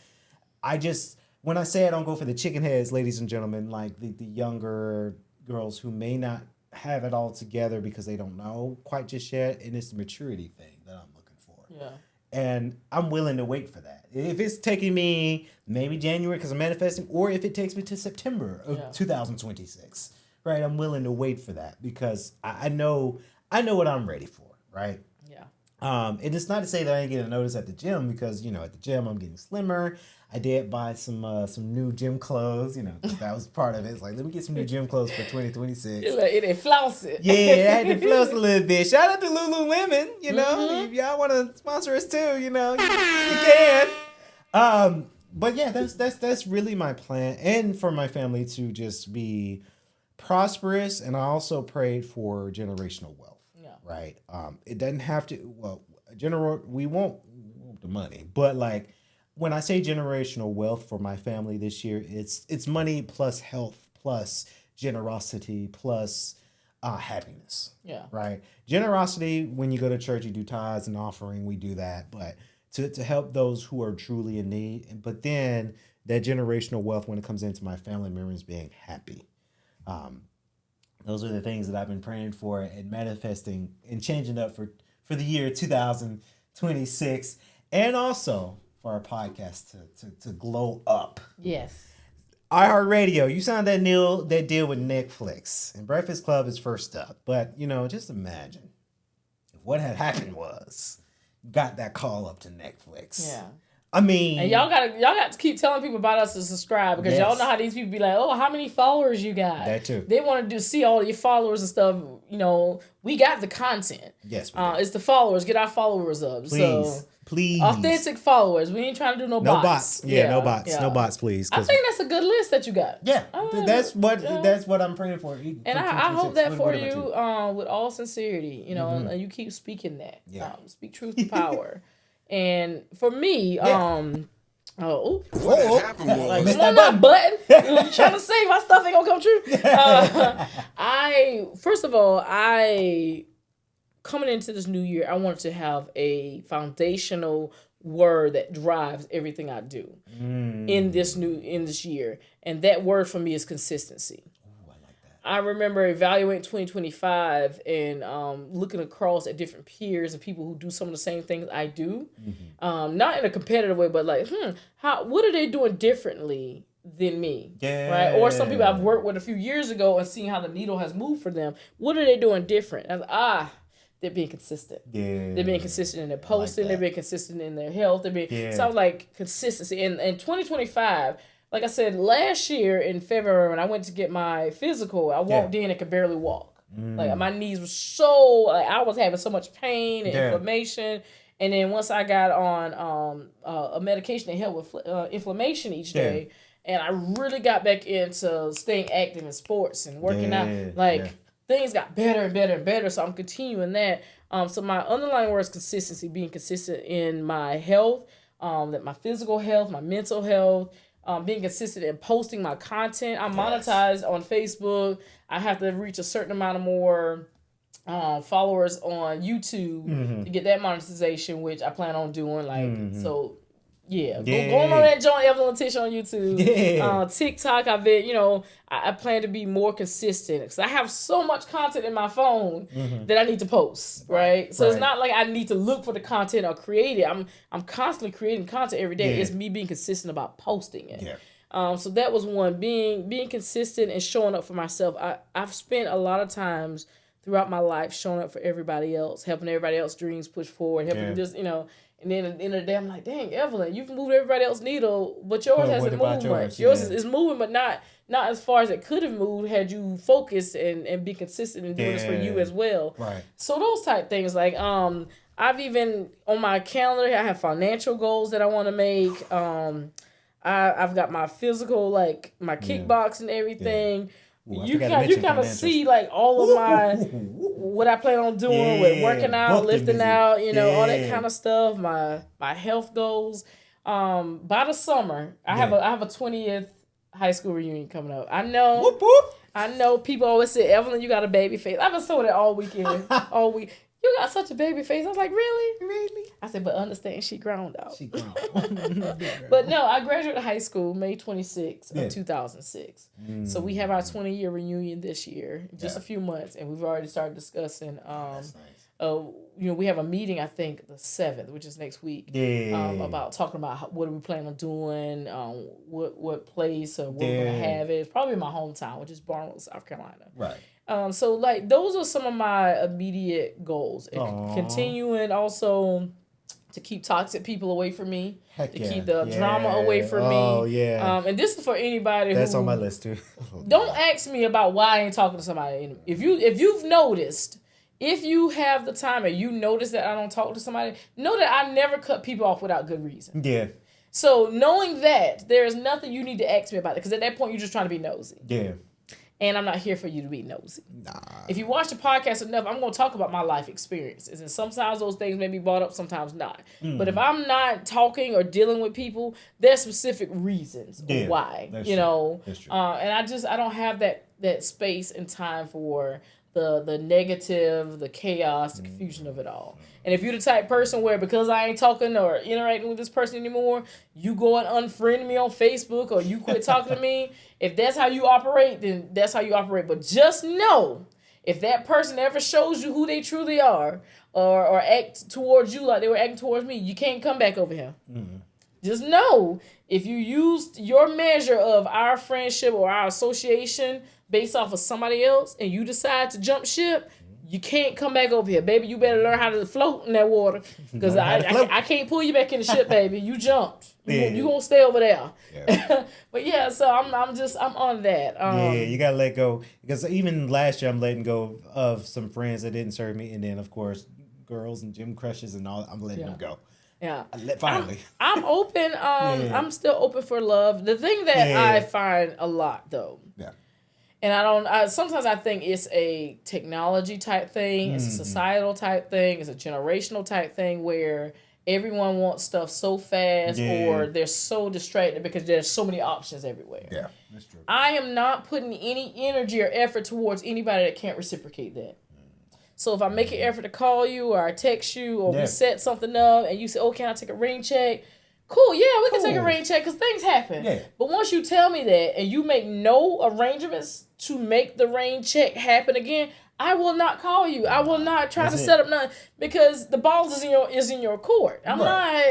when I say I don't go for the chicken heads, ladies and gentlemen, like the younger girls who may not have it all together because they don't know quite just yet, and it's the maturity thing that I'm looking for. Yeah. And I'm willing to wait for that. If it's taking me maybe January because I'm manifesting, or if it takes me to September of 2026, right? I'm willing to wait for that because I know what I'm ready for, right? Yeah. And it's not to say that I ain't getting a notice at the gym because, at the gym I'm getting slimmer. I did buy some new gym clothes, that was part of it. It's like, let me get some new gym clothes for 2026. It flounce it. Yeah, I had to floss a little bit. Shout out to Lululemon, if y'all want to sponsor us too, you can. But yeah, that's really my plan, and for my family to just be prosperous. And I also prayed for generational wealth. Yeah. Right. It doesn't have to. Well, we won't the money, but like when I say generational wealth for my family this year, it's money plus health plus generosity plus happiness. Yeah. Right. Generosity, when you go to church, you do tithes and offering. We do that, but to help those who are truly in need. But then that generational wealth when it comes into my family members being happy. Those are the things that I've been praying for and manifesting and changing up for the year 2026, and also for our podcast to glow up. Yes. iHeartRadio, you signed that deal with Netflix, and Breakfast Club is first up. But just imagine if what had happened was got that call up to Netflix. Yeah. I mean, and y'all got to keep telling people about us to subscribe because y'all know how these people be like, oh, how many followers you got? That too. They want to see all your followers and stuff. We got the content. Yes, we do. It's the followers. Get our followers up. Please. Authentic followers. We ain't trying to do no bots. Yeah, no bots. Yeah. No bots, please. I think that's a good list that you got. Yeah, that's what I'm praying for. And I hope that for you with all sincerity, and you keep speaking that. Yeah. Speak truth to power. And for me, what happened was like, missed that button. I'm trying to say my stuff ain't gonna come true. First of all, coming into this new year, I wanted to have a foundational word that drives everything I do in this year, and that word for me is consistency. I remember evaluating 2025 and looking across at different peers and people who do some of the same things I do, not in a competitive way, but like, what are they doing differently than me? Yeah. Right? Or some people I've worked with a few years ago and seeing how the needle has moved for them. What are they doing different? And they're being consistent. Yeah. They're being consistent in their posting. They're being consistent in their health. So I was like, consistency. And 2025. Like I said, last year in February when I went to get my physical, I walked in and could barely walk. Like my knees were so, I was having so much pain and inflammation. And then once I got on a medication that helped with inflammation each day, and I really got back into staying active in sports and working out, things got better and better and better. So I'm continuing that. So my underlying word is consistency, being consistent in my health, that my physical health, my mental health, being consistent in posting my content. I'm monetized on Facebook. I have to reach a certain amount of more followers on YouTube to get that monetization, which I plan on doing. So, go on that joint, Evelyn Letitia on YouTube. TikTok, I've been, I plan to be more consistent because I have so much content in my phone that I need to post, right? So it's not like I need to look for the content or create it. I'm constantly creating content every day. It's me being consistent about posting it. So that was one, being consistent and showing up for myself. I've spent a lot of times throughout my life, showing up for everybody else, helping everybody else's dreams push forward, helping them just, and then at the end of the day, I'm like, dang, Evelyn, you've moved everybody else's needle, but yours hasn't moved much. Yours is moving, but not as far as it could have moved had you focused and be consistent in doing this for you as well. Right. So those type things, like, I've even, on my calendar, I have financial goals that I want to make. I've got my physical, like, my kickbox and everything. Ooh, you kind of see, like, all of my, what I plan on doing with working out, lifting out, all that kind of stuff, my health goals. By the summer, I have a 20th high school reunion coming up. I know. Whoop, whoop. I know people always say, Evelyn, you got a baby face. I've been saying that all weekend, all week. You got such a baby face. I was like, really? I said, but understand, she grown out. She grown. But no, I graduated high school May 26th of 2006. So we have our 20-year reunion this year, just a few months, and we've already started discussing. That's nice. We have a meeting, I think, the 7th, which is next week, about talking about what are we planning on doing, what place or where we're going to have it. It's probably in my hometown, which is Barnwell, South Carolina. Right. So, like, those are some of my immediate goals. And continuing also to keep toxic people away from me. Keep the drama away from me. Oh, yeah. And this is for anybody That's on my list, too. Don't ask me about why I ain't talking to somebody. If you've noticed, if you have the time and you notice that I don't talk to somebody, know that I never cut people off without good reason. Yeah. So, knowing that, there is nothing you need to ask me about it. Because at that point, you're just trying to be nosy. Yeah. And I'm not here for you to be nosy. Nah. If you watch the podcast enough, I'm going to talk about my life experiences. And sometimes those things may be brought up, sometimes not. But if I'm not talking or dealing with people, there's specific reasons why. That's true. That's true. And I don't have that space and time for the negative, the chaos, the confusion of it all. And if you're the type person where because I ain't talking or interacting with this person anymore, you go and unfriend me on Facebook or you quit talking to me, if that's how you operate, then that's how you operate. But just know, if that person ever shows you who they truly are or act towards you like they were acting towards me, you can't come back over here. Mm-hmm. Just know, if you used your measure of our friendship or our association based off of somebody else and you decide to jump ship, you can't come back over here. Baby, you better learn how to float in that water. Because I can't pull you back in the ship, baby. You jumped. You gonna stay over there. Yeah. But yeah, so I'm on that. You gotta let go. Because even last year I'm letting go of some friends that didn't serve me. And then of course, girls and gym crushes and all, I'm letting them go. Yeah. Finally. I'm open. I'm still open for love. The thing that I find a lot though. Yeah. And sometimes I think it's a technology type thing, it's a societal type thing, it's a generational type thing where everyone wants stuff so fast or they're so distracted because there's so many options everywhere. Yeah, that's true. I am not putting any energy or effort towards anybody that can't reciprocate that. So if I make an effort to call you or I text you or we set something up and you say, oh, can I take a ring check? Cool, yeah, we can take a rain check because things happen. Yeah. But once you tell me that and you make no arrangements to make the rain check happen again, I will not call you. I will not try to set up nothing because the ball is in your court. I'm not.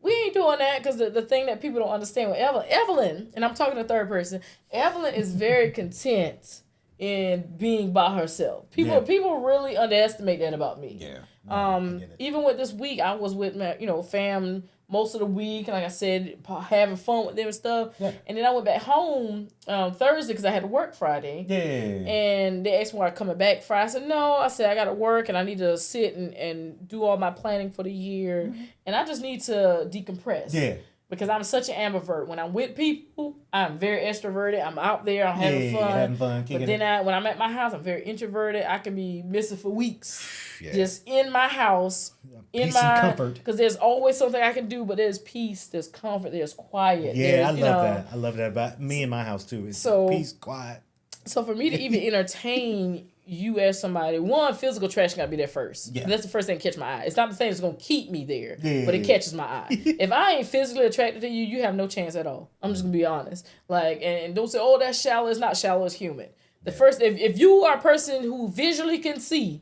We ain't doing that because the thing that people don't understand with Evelyn, and I'm talking to third person, Evelyn is very content in being by herself. People really underestimate that about me. Yeah. Even with this week, I was with my fam most of the week, and like I said, having fun with them and stuff. Yeah. And then I went back home Thursday because I had to work Friday. Yeah. And they asked me why I'm coming back Friday. I said, no. I said, I got to work, and I need to sit and do all my planning for the year. Mm-hmm. And I just need to decompress. Yeah. Because I'm such an ambivert. When I'm with people, I'm very extroverted. I'm out there. I'm having fun. But then when I'm at my house, I'm very introverted. I can be missing for weeks. Yeah. Just in my house. Peace and comfort. Because there's always something I can do, but there's peace, there's comfort, there's quiet. Yeah, I love that. I love that about me and my house, too. It's peace, quiet. So for me to even entertain you as somebody, one, physical attraction got to be there first. Yeah. That's the first thing to catch my eye. It's not the thing that's going to keep me there, but it catches my eye. If I ain't physically attracted to you, you have no chance at all. I'm just going to be honest. Like, and don't say, oh, that's shallow. It's not shallow. It's human. The first, if you are a person who visually can see,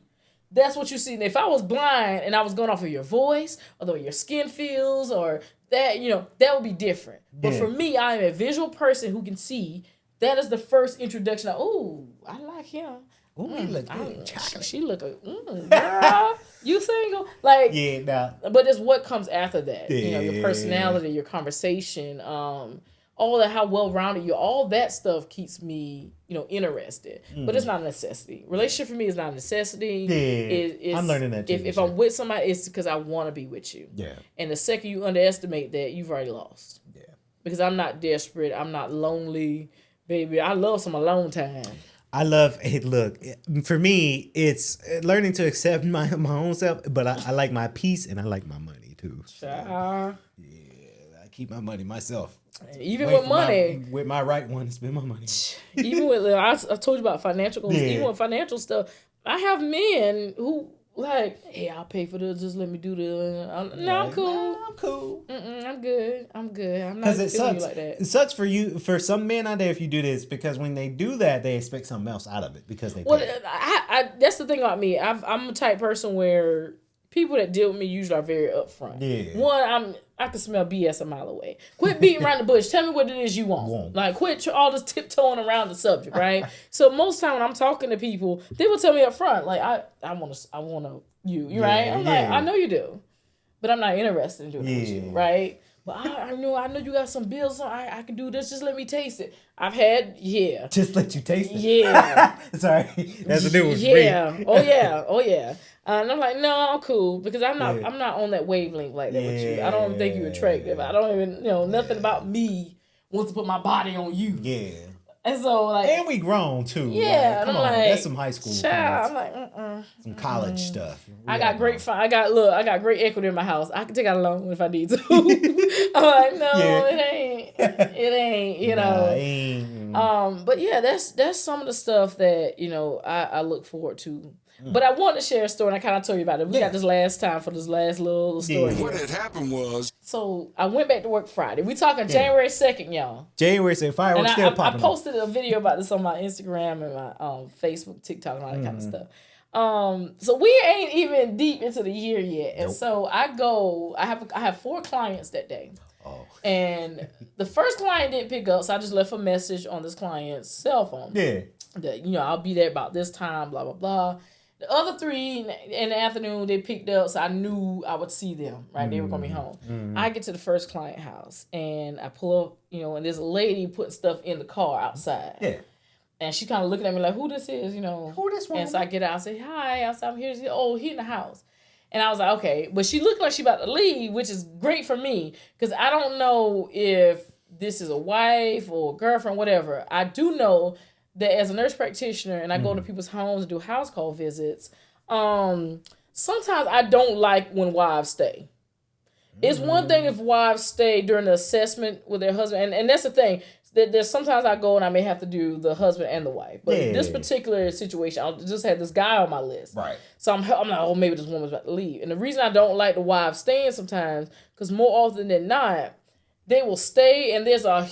that's what you see. And if I was blind and I was going off of your voice, or the way your skin feels, or that, that would be different. Yeah. But for me, I am a visual person who can see. That is the first introduction. Oh, I like him. Ooh, he look good. Chocolate. She look girl, you single? Like, Yeah, nah. But it's what comes after that. Yeah. You know, your personality, your conversation, all that, how well rounded you. All that stuff keeps me, interested. But it's not a necessity. Relationship for me is not a necessity. Yeah, I'm learning that too. If I'm with somebody, it's because I want to be with you. Yeah. And the second you underestimate that, you've already lost. Yeah. Because I'm not desperate. I'm not lonely, baby. I love some alone time. I love it. Look, for me, it's learning to accept my own self, but I like my peace and I like my money too. So, yeah, I keep my money myself. Even with money. With my right one to spend my money. Even with, I told you about financial goals. Yeah. Even with financial stuff, I have men who like, hey, I'll pay for this. Just let me do this. I'm cool. Nah, I'm cool. I'm good. I'm not Because it feeling sucks. you like that. It sucks for some men out there if you do this, because when they do that, they expect something else out of it because they. Well, pay. I that's the thing about me. I'm a type person where people that deal with me usually are very upfront. Yeah. One, I can smell BS a mile away. Quit beating around the bush. Tell me what it is you want. Like, quit all this tiptoeing around the subject, right? So most time when I'm talking to people, they will tell me up front, like, I want you, right? I'm like, I know you do, but I'm not interested in doing it with you, right? But I know you got some bills, so I can do this. Just let me taste it. I've had, Just let you taste it. Yeah. Sorry, that's a new one. Yeah. Oh yeah. And I'm like, no, I'm cool because I'm not on that wavelength like that with you. I don't think you're attractive. I don't even nothing about me wants to put my body on you. Yeah. And so like, and we grown too. Yeah. Like, come on, like, that's some high school. Child, I'm like, some college stuff. I got great fun. I got great equity in my house. I can take out a loan if I need to. I'm like, no, it ain't. But yeah, that's some of the stuff that I look forward to. But I want to share a story, and I kind of told you about it. We got this last time for this last little story. What had happened was... So I went back to work Friday. We talking January 2nd, y'all. January 2nd, fireworks still popping. I posted a video about this on my Instagram and my Facebook, TikTok, and all that kind of stuff. So we ain't even deep into the year yet. And so I have 4 clients that day. Oh. And the first client didn't pick up, so I just left a message on this client's cell phone. Yeah. That, I'll be there about this time, blah, blah, blah. The other 3 in the afternoon, they picked up, so I knew I would see them, right? They were going to be home. I get to the first client house, and I pull up, and there's a lady putting stuff in the car outside. Yeah. And she kind of looking at me like, who this is, Who this one? And so I get out and say, hi, I'm here. He in the house. And I was like, okay. But she looked like she about to leave, which is great for me, because I don't know if this is a wife or a girlfriend, whatever. I do know that as a nurse practitioner and I go to people's homes and do house call visits, sometimes I don't like when wives stay. It's one thing if wives stay during the assessment with their husband, and that's the thing. There's sometimes I go and I may have to do the husband and the wife. But in this particular situation, I just had this guy on my list. Right. So I'm like, oh, maybe this woman's about to leave. And the reason I don't like the wives staying sometimes, because more often than not, they will stay, and there's like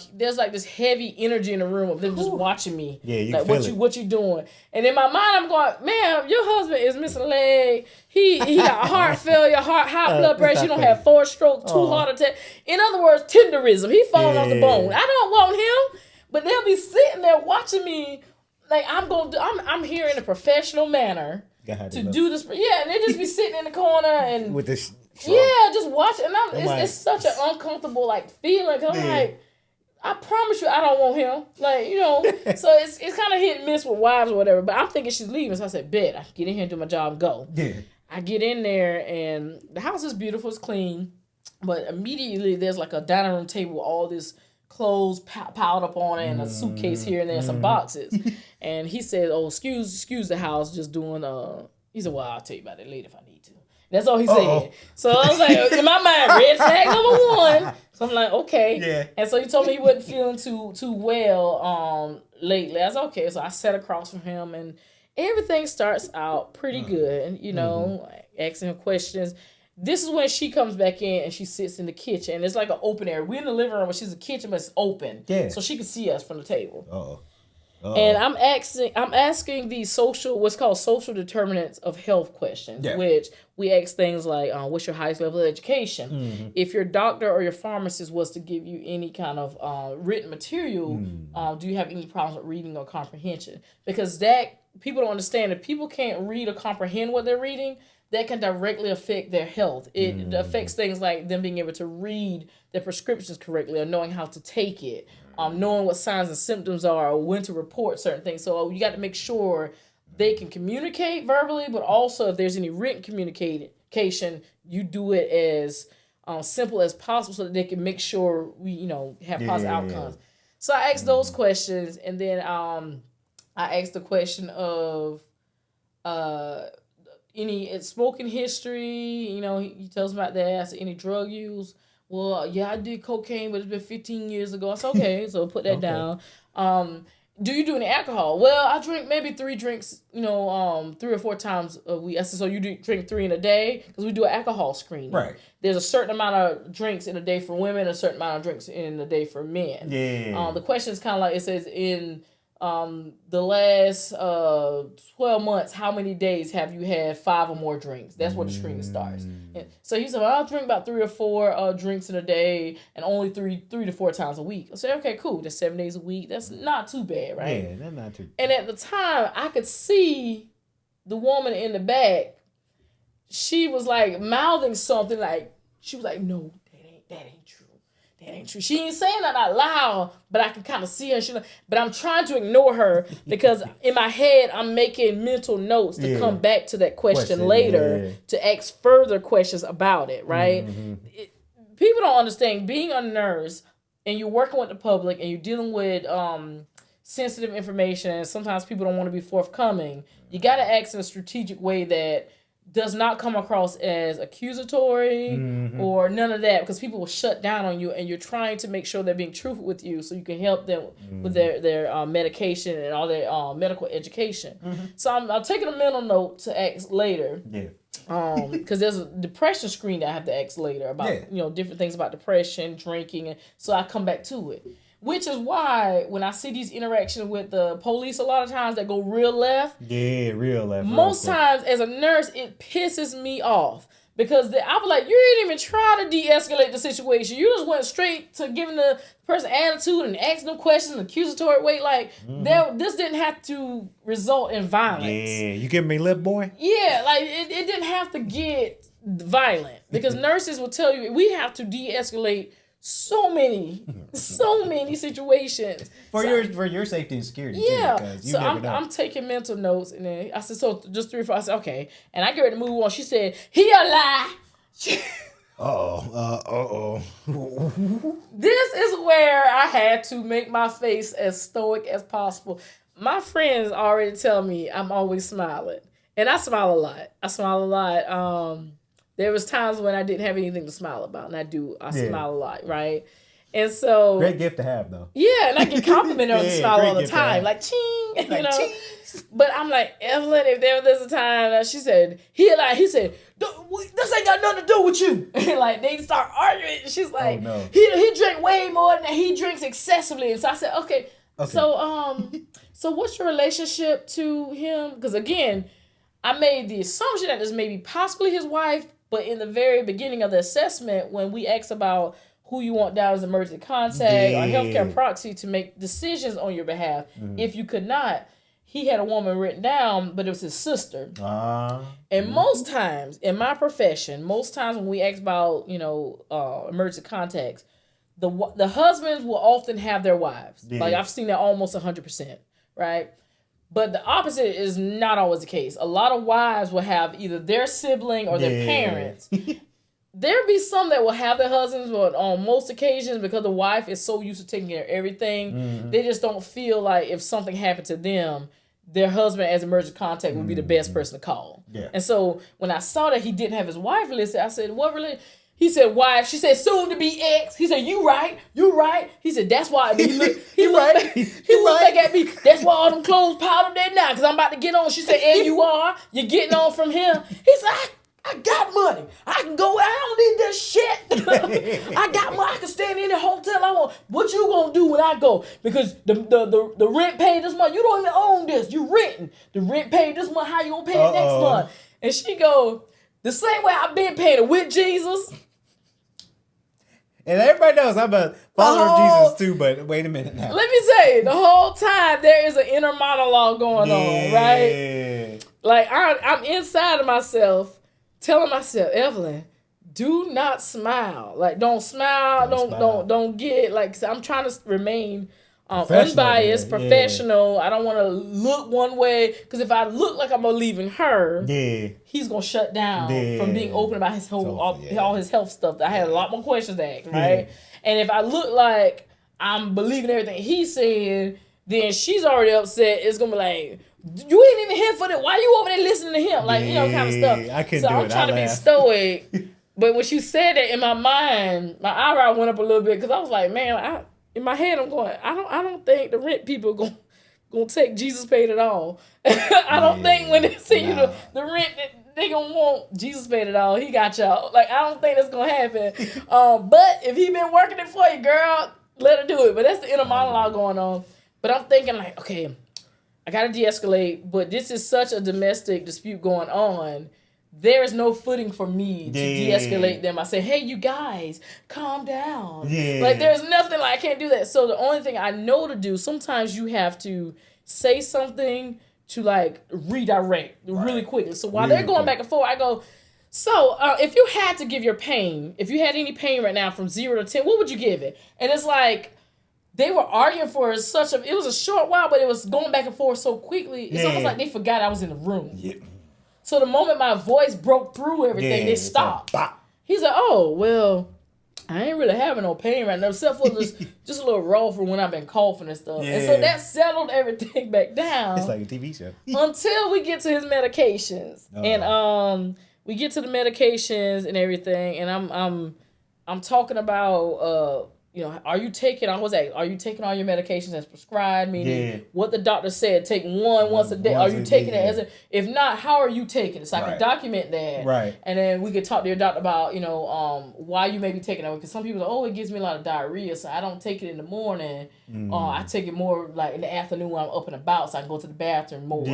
this heavy energy in the room of them just watching me. Yeah, you like feel what you doing. And in my mind, I'm going, ma'am, your husband is missing a leg. He got heart failure, high blood pressure. You don't have 4 strokes, 2 heart attacks. In other words, tenderism. He falling off the bone. I don't want him, but they'll be sitting there watching me. Like I'm here in a professional manner to do this. Yeah, and they just be sitting in the corner and with this. Yeah, just watch it. And it's such an uncomfortable feeling. Cause I'm like, I promise you, I don't want him. So it's kind of hit and miss with wives or whatever. But I'm thinking she's leaving, so I said, bet I can get in here and do my job and go. Yeah. I get in there and the house is beautiful, it's clean, but immediately there's like a dining room table with all this clothes piled up on it and a suitcase here and there and some boxes. And he said, oh, excuse the house, just doing he said, well, I'll tell you about it later if I need to. That's all he said. So I was like, in my mind, red flag number 1. So I'm like, okay. Yeah. And so he told me he wasn't feeling too well lately. I was like, okay. So I sat across from him, and everything starts out pretty good. Asking him questions. This is when she comes back in and she sits in the kitchen. It's like an open area. We're in the living room, but she's in the kitchen, but it's open. Yeah. So she can see us from the table. And I'm asking these what's called social determinants of health questions, which we ask things like, what's your highest level of education? Mm-hmm. If your doctor or your pharmacist was to give you any kind of written material, do you have any problems with reading or comprehension? Because that people don't understand, if people can't read or comprehend what they're reading, that can directly affect their health. It affects things like them being able to read their prescriptions correctly or knowing how to take it, knowing what signs and symptoms are or when to report certain things. So you got to make sure they can communicate verbally, but also if there's any written communication, you do it as simple as possible so that they can make sure we, have positive outcomes. So I asked those questions, and then I asked the question of any smoking history. He tells me about that. I said, any drug use? Well, yeah, I did cocaine, but it's been 15 years ago. I said, okay, so put that down. Do you do any alcohol? Well, I drink maybe 3 drinks, 3 or 4 times a week. I said, so you drink 3 in a day? Because we do an alcohol screening. Right. There's a certain amount of drinks in a day for women, a certain amount of drinks in a day for men. Yeah. The question is kind of like, it says in the last 12 months, how many days have you had 5 or more drinks? That's where the screening starts. And so he said, well, I'll drink about 3 or 4 drinks in a day and only 3 to 4 times a week. I said, okay, cool. That's 7 days a week. That's not too bad, right? Yeah, that's not too bad. And at the time, I could see the woman in the back. She was like mouthing something like, she was like, no, that ain't true. That ain't true. She ain't saying that out loud, but I can kind of see her. But I'm trying to ignore her because in my head, I'm making mental notes to come back to that question later to ask further questions about it, right? People don't understand being a nurse and you're working with the public and you're dealing with sensitive information. And sometimes people don't want to be forthcoming. You got to ask in a strategic way that does not come across as accusatory or none of that, because people will shut down on you and you're trying to make sure they're being truthful with you so you can help them with their medication and all their medical education. So I'm taking a mental note to ask later. Because there's a depression screen that I have to ask later about different things about depression, drinking, and so I come back to it. Which is why when I see these interactions with the police a lot of times that go real left. Yeah, real left. Most times as a nurse, it pisses me off. Because I was like, you didn't even try to de-escalate the situation. You just went straight to giving the person attitude and asking them questions in an accusatory way. Like, this didn't have to result in violence. Yeah, you give me lip, boy? Yeah, like, it didn't have to get violent. Because nurses will tell you, we have to de-escalate so many situations for your safety and security. Yeah, too, so I'm taking mental notes, and then I said, so just 3 or 4. I said, okay, and I get ready to move on. She said, he a lie. This is where I had to make my face as stoic as possible. My friends already tell me I'm always smiling, and I smile a lot. There was times when I didn't have anything to smile about, and I smile a lot, right? And so great gift to have, though. Yeah, and I get complimented on the smile all the time, like ching, Cheese. But I'm like, Evelyn, if there's a time that she said he said, this ain't got nothing to do with you. And like they start arguing. She's like, he drank way more than that. He drinks excessively. And so I said, okay. So what's your relationship to him? Because again, I made the assumption that this may be possibly his wife. But in the very beginning of the assessment, when we asked about who you want down as emergency contact or healthcare proxy to make decisions on your behalf, if you could not, he had a woman written down, but it was his sister. And most times in my profession, when we ask about emergency contacts, the husbands will often have their wives. Like I've seen that almost 100%, right? But the opposite is not always the case. A lot of wives will have either their sibling or their parents. There'll be some that will have their husbands, but on most occasions, because the wife is so used to taking care of everything, they just don't feel like if something happened to them, their husband as emergency contact would be the best person to call. And so when I saw that he didn't have his wife listed, I said, what really? He said, wife. She said, soon to be ex. He said, you right. He said, that's why. He looked back at me. That's why all them clothes piled up there now, because I'm about to get on. She said, and you are. You're getting on from him. He said, I got money. I can go. I don't need this shit. I got money. I can stay in any hotel I want. What you gonna do when I go? Because the rent paid this month. You don't even own this. You renting. The rent paid this month. How you gonna pay it next month? And she go, the same way I've been paying it with Jesus. And everybody knows I'm a follower of Jesus too, but wait a minute now. Let me say, the whole time there is an inner monologue going on, right? Like I'm inside of myself, telling myself, Evelyn, do not smile. Like don't smile, don't get like. I'm trying to remain unbiased, professional. I don't want to look one way because if I look like I'm leaving her, he's gonna shut down from being open about his whole all his health stuff. I had a lot more questions to ask, right? And if I look like I'm believing everything he's saying, then she's already upset. It's gonna be like, you ain't even here for that. Why you over there listening to him? Like kind of stuff. I couldn't so do I'm it. trying to be stoic. But when she said that, in my mind, my eyebrow went up a little bit because I was like, man, in my head, I'm going, I don't think the rent people gonna take Jesus paid it all. I don't think when they see the rent, they gonna want Jesus paid it all. He got y'all. Like, I don't think that's gonna happen. But if he been working it for you, girl, let her do it. But that's the inner monologue going on. But I'm thinking like, okay, I gotta de-escalate. But this is such a domestic dispute going on. There is no footing for me to de-escalate them. I say, hey, you guys, calm down. Like, there's nothing like, I can't do that. So the only thing I know to do, sometimes you have to say something to, like, redirect really quickly. So while they're going back and forth, I go, so if you had to give your pain, if you had any pain right now from 0 to 10, what would you give it? And it's like, they were arguing for it was a short while, but it was going back and forth so quickly. It's almost like they forgot I was in the room. So the moment my voice broke through everything, they stopped. He's like, oh, well, I ain't really having no pain right now, except for just a little raw for when I've been coughing and stuff. And so that settled everything back down. It's like a TV show. Until we get to his medications. And we get to the medications and everything, and I'm talking about are you taking all your medications as prescribed? Meaning what the doctor said, take one once a day. Are you taking it if not, how are you taking it? So I can document that. Right. And then we could talk to your doctor about, why you may be taking it. Because some people say, it gives me a lot of diarrhea, so I don't take it in the morning. I take it more like in the afternoon when I'm up and about, so I can go to the bathroom more.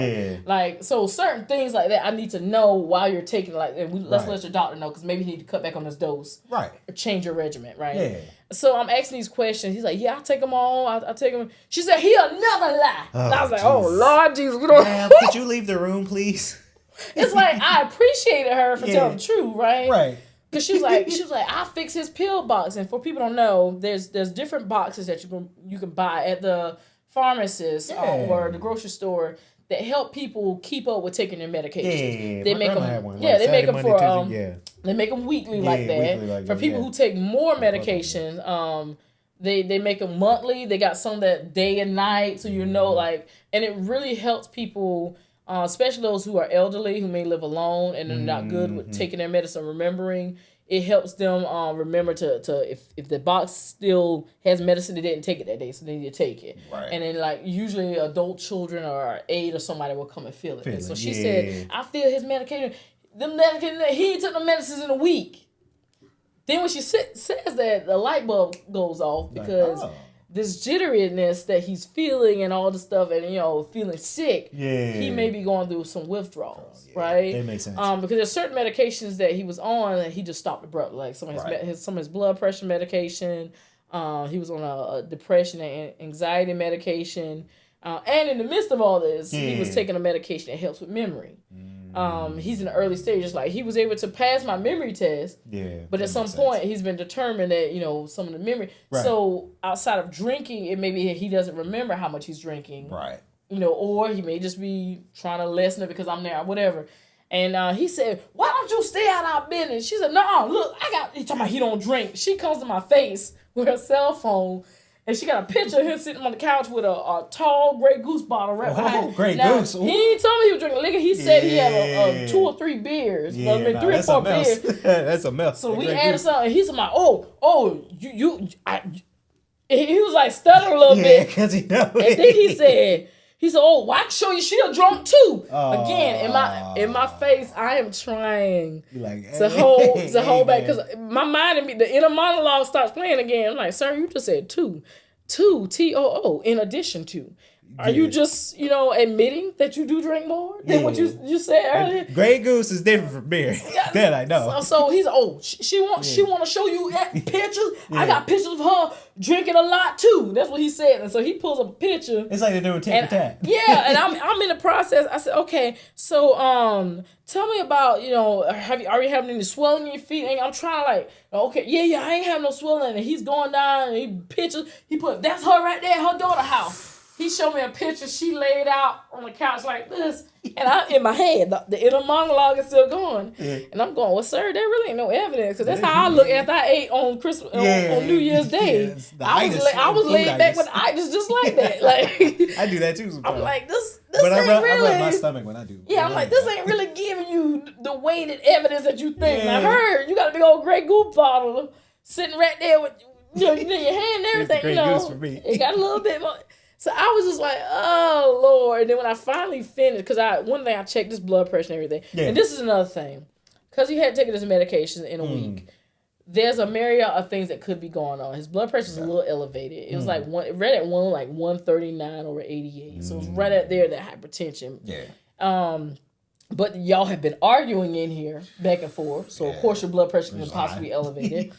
Like, so certain things like that I need to know while you're taking it. Like, and let's let your doctor know, because maybe you need to cut back on this dose. Right. Or change your regimen, right? Yeah. So I'm asking these questions. He's like, yeah, I take them all. I take them. She said, he another lie. And I was like, oh, Lord Jesus. Ma'am, could you leave the room, please? It's like, I appreciated her for telling the truth, right? Right. Because she was like, I'll fix his pill box. And for people who don't know, there's different boxes that you can buy at the pharmacist or the grocery store that help people keep up with taking their medications. They make them. They make them for they make them weekly like that. For people who take more medication, they make them monthly. They got some that day and night, so and it really helps people, especially those who are elderly, who may live alone and are not good with taking their medicine, remembering. It helps them remember to if the box still has medicine, they didn't take it that day, so they need to take it. Right. And then usually adult children or aide or somebody will come and fill it. So she said, I feel his medication. He ain't took the medicines in a week. Then when she says that, the light bulb goes off because this jitteriness that he's feeling and all the stuff and, feeling sick, he may be going through some withdrawals, right? That makes sense. Because there's certain medications that he was on that he just stopped abruptly, like some of his blood pressure medication. He was on a depression and anxiety medication. And in the midst of all this, he was taking a medication that helps with memory. He's in the early stages. Like, he was able to pass my memory test, but at some point he's been determined that some of the memory. Right. So outside of drinking, it may be he doesn't remember how much he's drinking. Right. Or he may just be trying to lessen it because I'm there, or whatever. And he said, "Why don't you stay out of our business?" She said, "No, look, he talking about he don't drink." She comes to my face with her cell phone. And she got a picture of him sitting on the couch with a tall Grey Goose bottle right behind. Grey Goose. He ain't told me he was drinking liquor. He said he had 2 or 3 beers. 3 or 4 beers. That's a mess. So we added something. And he's like, he was like stuttering a little bit. Because he knows. And then he said, well, I can show you she a drunk too. Again, in my face, I am trying to hold back because my mind and me, the inner monologue starts playing again. I'm like, sir, you just said two, TOO, in addition to. Are you just, admitting that you do drink more than what you said earlier? Grey Goose is different from beer. That I know. So he's she want to show you pictures. I got pictures of her drinking a lot too. That's what he said. And so he pulls up a picture. It's like they're doing tit for tat. Yeah, and I'm in the process. I said, okay, so tell me about, are you having any swelling in your feet? And I'm trying to like, okay, yeah, I ain't having no swelling. And he's going down and he put, that's her right there, her daughter's house. He showed me a picture. She laid out on the couch like this, and I in my head the inner monologue is still going, and I'm going, well, sir, there really ain't no evidence because that's how I look after I ate on Christmas on New Year's Day. I was laid back with itis just like that. Like I do that too sometimes. I'm like this but ain't really. I rub my stomach when I do. Yeah, I'm like this ain't really giving you the weighted evidence that you think. I heard you got a big old Grey Goose bottle sitting right there with your hand and everything. Grey Goose for me. It got a little bit more. So I was just like, oh, Lord. And then when I finally finished, because one thing I checked his blood pressure and everything. Yeah. And this is another thing. Because he had taken his medication in a week, there's a myriad of things that could be going on. His blood pressure is a little elevated. It was like it read at 139 over 88. So it was right at there, that hypertension. Yeah. But y'all have been arguing in here back and forth. So, of course, your blood pressure can possibly be elevated.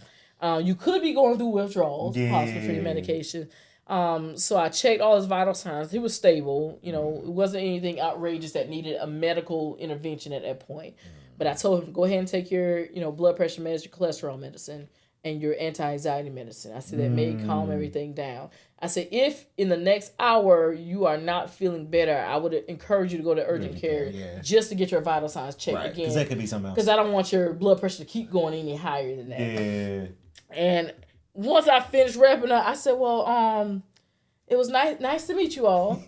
You could be going through withdrawals, possibly for your medication. So I checked all his vital signs. He was stable. It wasn't anything outrageous that needed a medical intervention at that point. But I told him, go ahead and take your, blood pressure medicine, your cholesterol medicine, and your anti-anxiety medicine. I said that may calm everything down. I said, if in the next hour you are not feeling better, I would encourage you to go to urgent care just to get your vital signs checked again. Because that could be something else. Because I don't want your blood pressure to keep going any higher than that. Yeah. And once I finished wrapping up, I said, well, it was nice to meet you all.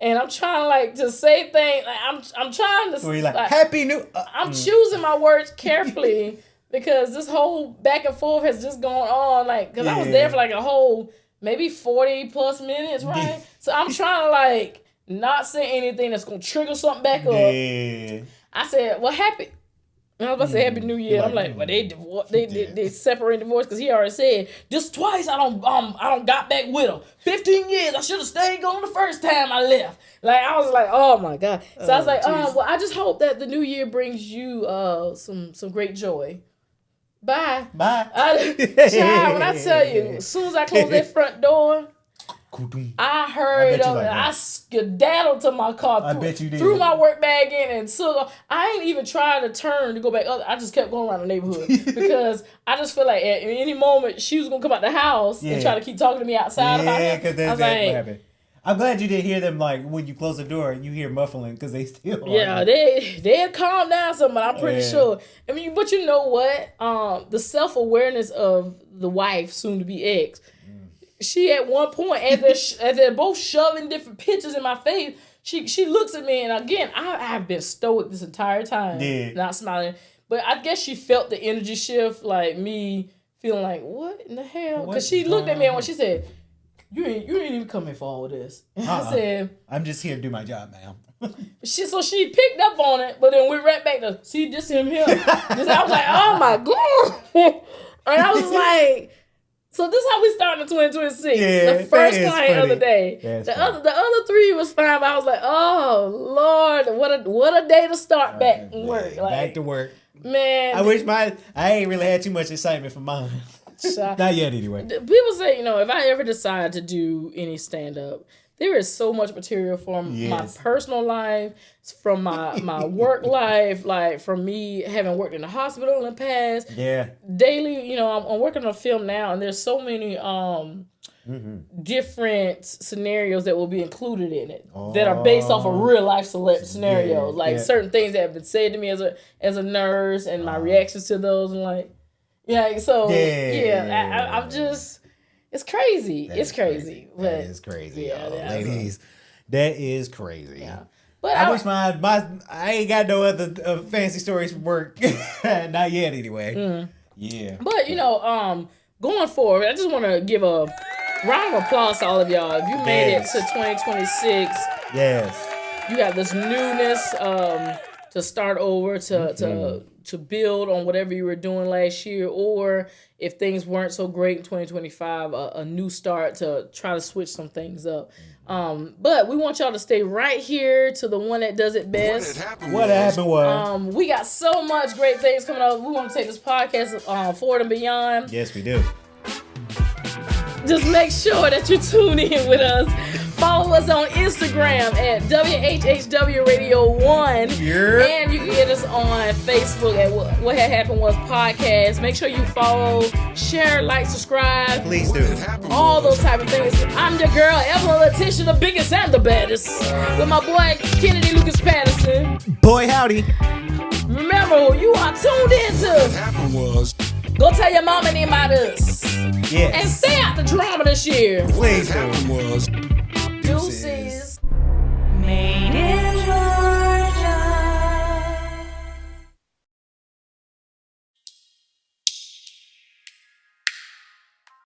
And I'm trying to say things. Like, I'm trying to. So you're like Happy New. I'm choosing my words carefully because this whole back and forth has just gone on. Because I was there for a whole maybe 40 plus minutes, right? So I'm trying to not say anything that's gonna trigger something back up. I said, well, happy. And I was about to say Happy New Year. I'm like, well, they separate divorce because he already said just twice. I don't got back with her. 15 years. I should have stayed gone the first time I left. I was like, oh my God. So I was like, well, I just hope that the new year brings you some great joy. Bye. Child, when I tell you, as soon as I close that front door, I hurried up and I skedaddled to my car. I bet you did. Threw my work bag in and took. I ain't even tried to turn to go back up. I just kept going around the neighborhood because I just feel like at any moment she was gonna come out the house and try to keep talking to me outside about it. Yeah, because that's what happened. I'm glad you didn't hear them when you close the door and you hear muffling because they still. Yeah, they had calmed down some, but I'm pretty sure. I mean, but you know what? The self-awareness of the wife, soon to be ex. She at one point, as they're both shoving different pictures in my face, she looks at me, and again, I've been stoic this entire time, not smiling. But I guess she felt the energy shift, me feeling like, what in the hell? Because she looked at me and when she said, you ain't even come here for all of this. And I said, I'm just here to do my job, ma'am. So she picked up on it, but then went right back to, see, just him here. I was like, oh my God. And I was like, so this is how we started in 2026. Yeah, the first client of the day. The other three was fine, but I was like, oh Lord, what a day to start back work. Back to work. Man. I wish I ain't really had too much excitement for mine. Not yet anyway. People say, if I ever decide to do any stand-up, there is so much material from my personal life, from my work life, from me having worked in the hospital in the past. Yeah. Daily, I'm working on a film now, and there's so many different scenarios that will be included in it that are based off of real life scenarios. Certain things that have been said to me as a nurse and my reactions to those, and I'm just. It's crazy. It's crazy. That is crazy, y'all. Ladies. That is crazy. Yeah. But I wish I ain't got no other fancy stories from work. Not yet, anyway. Yeah. But, going forward, I just want to give a round of applause to all of y'all. If you made it to 2026, you got this newness to start over, to build on whatever you were doing last year, or if things weren't so great in 2025, a new start to try to switch some things up. But we want y'all to stay right here to the one that does it best. What happened was we got so much great things coming up. We want to take this podcast forward and beyond. Yes, we do. Just make sure that you tune in with us. Follow us on Instagram at WHHW Radio 1. Yeah. And you can get us on Facebook at What Had Happened Was Podcast. Make sure you follow, share, like, subscribe. Please do. All those type of things. I'm your girl, Evelyn Letitia, the biggest and the baddest. With my boy, Kennedy Lucas Patterson. Boy, howdy. Remember, you are tuned into. What happened was. Go tell your mama name about us. Yes. And stay out the drama this year. Please What happened was. Deuces. Made it.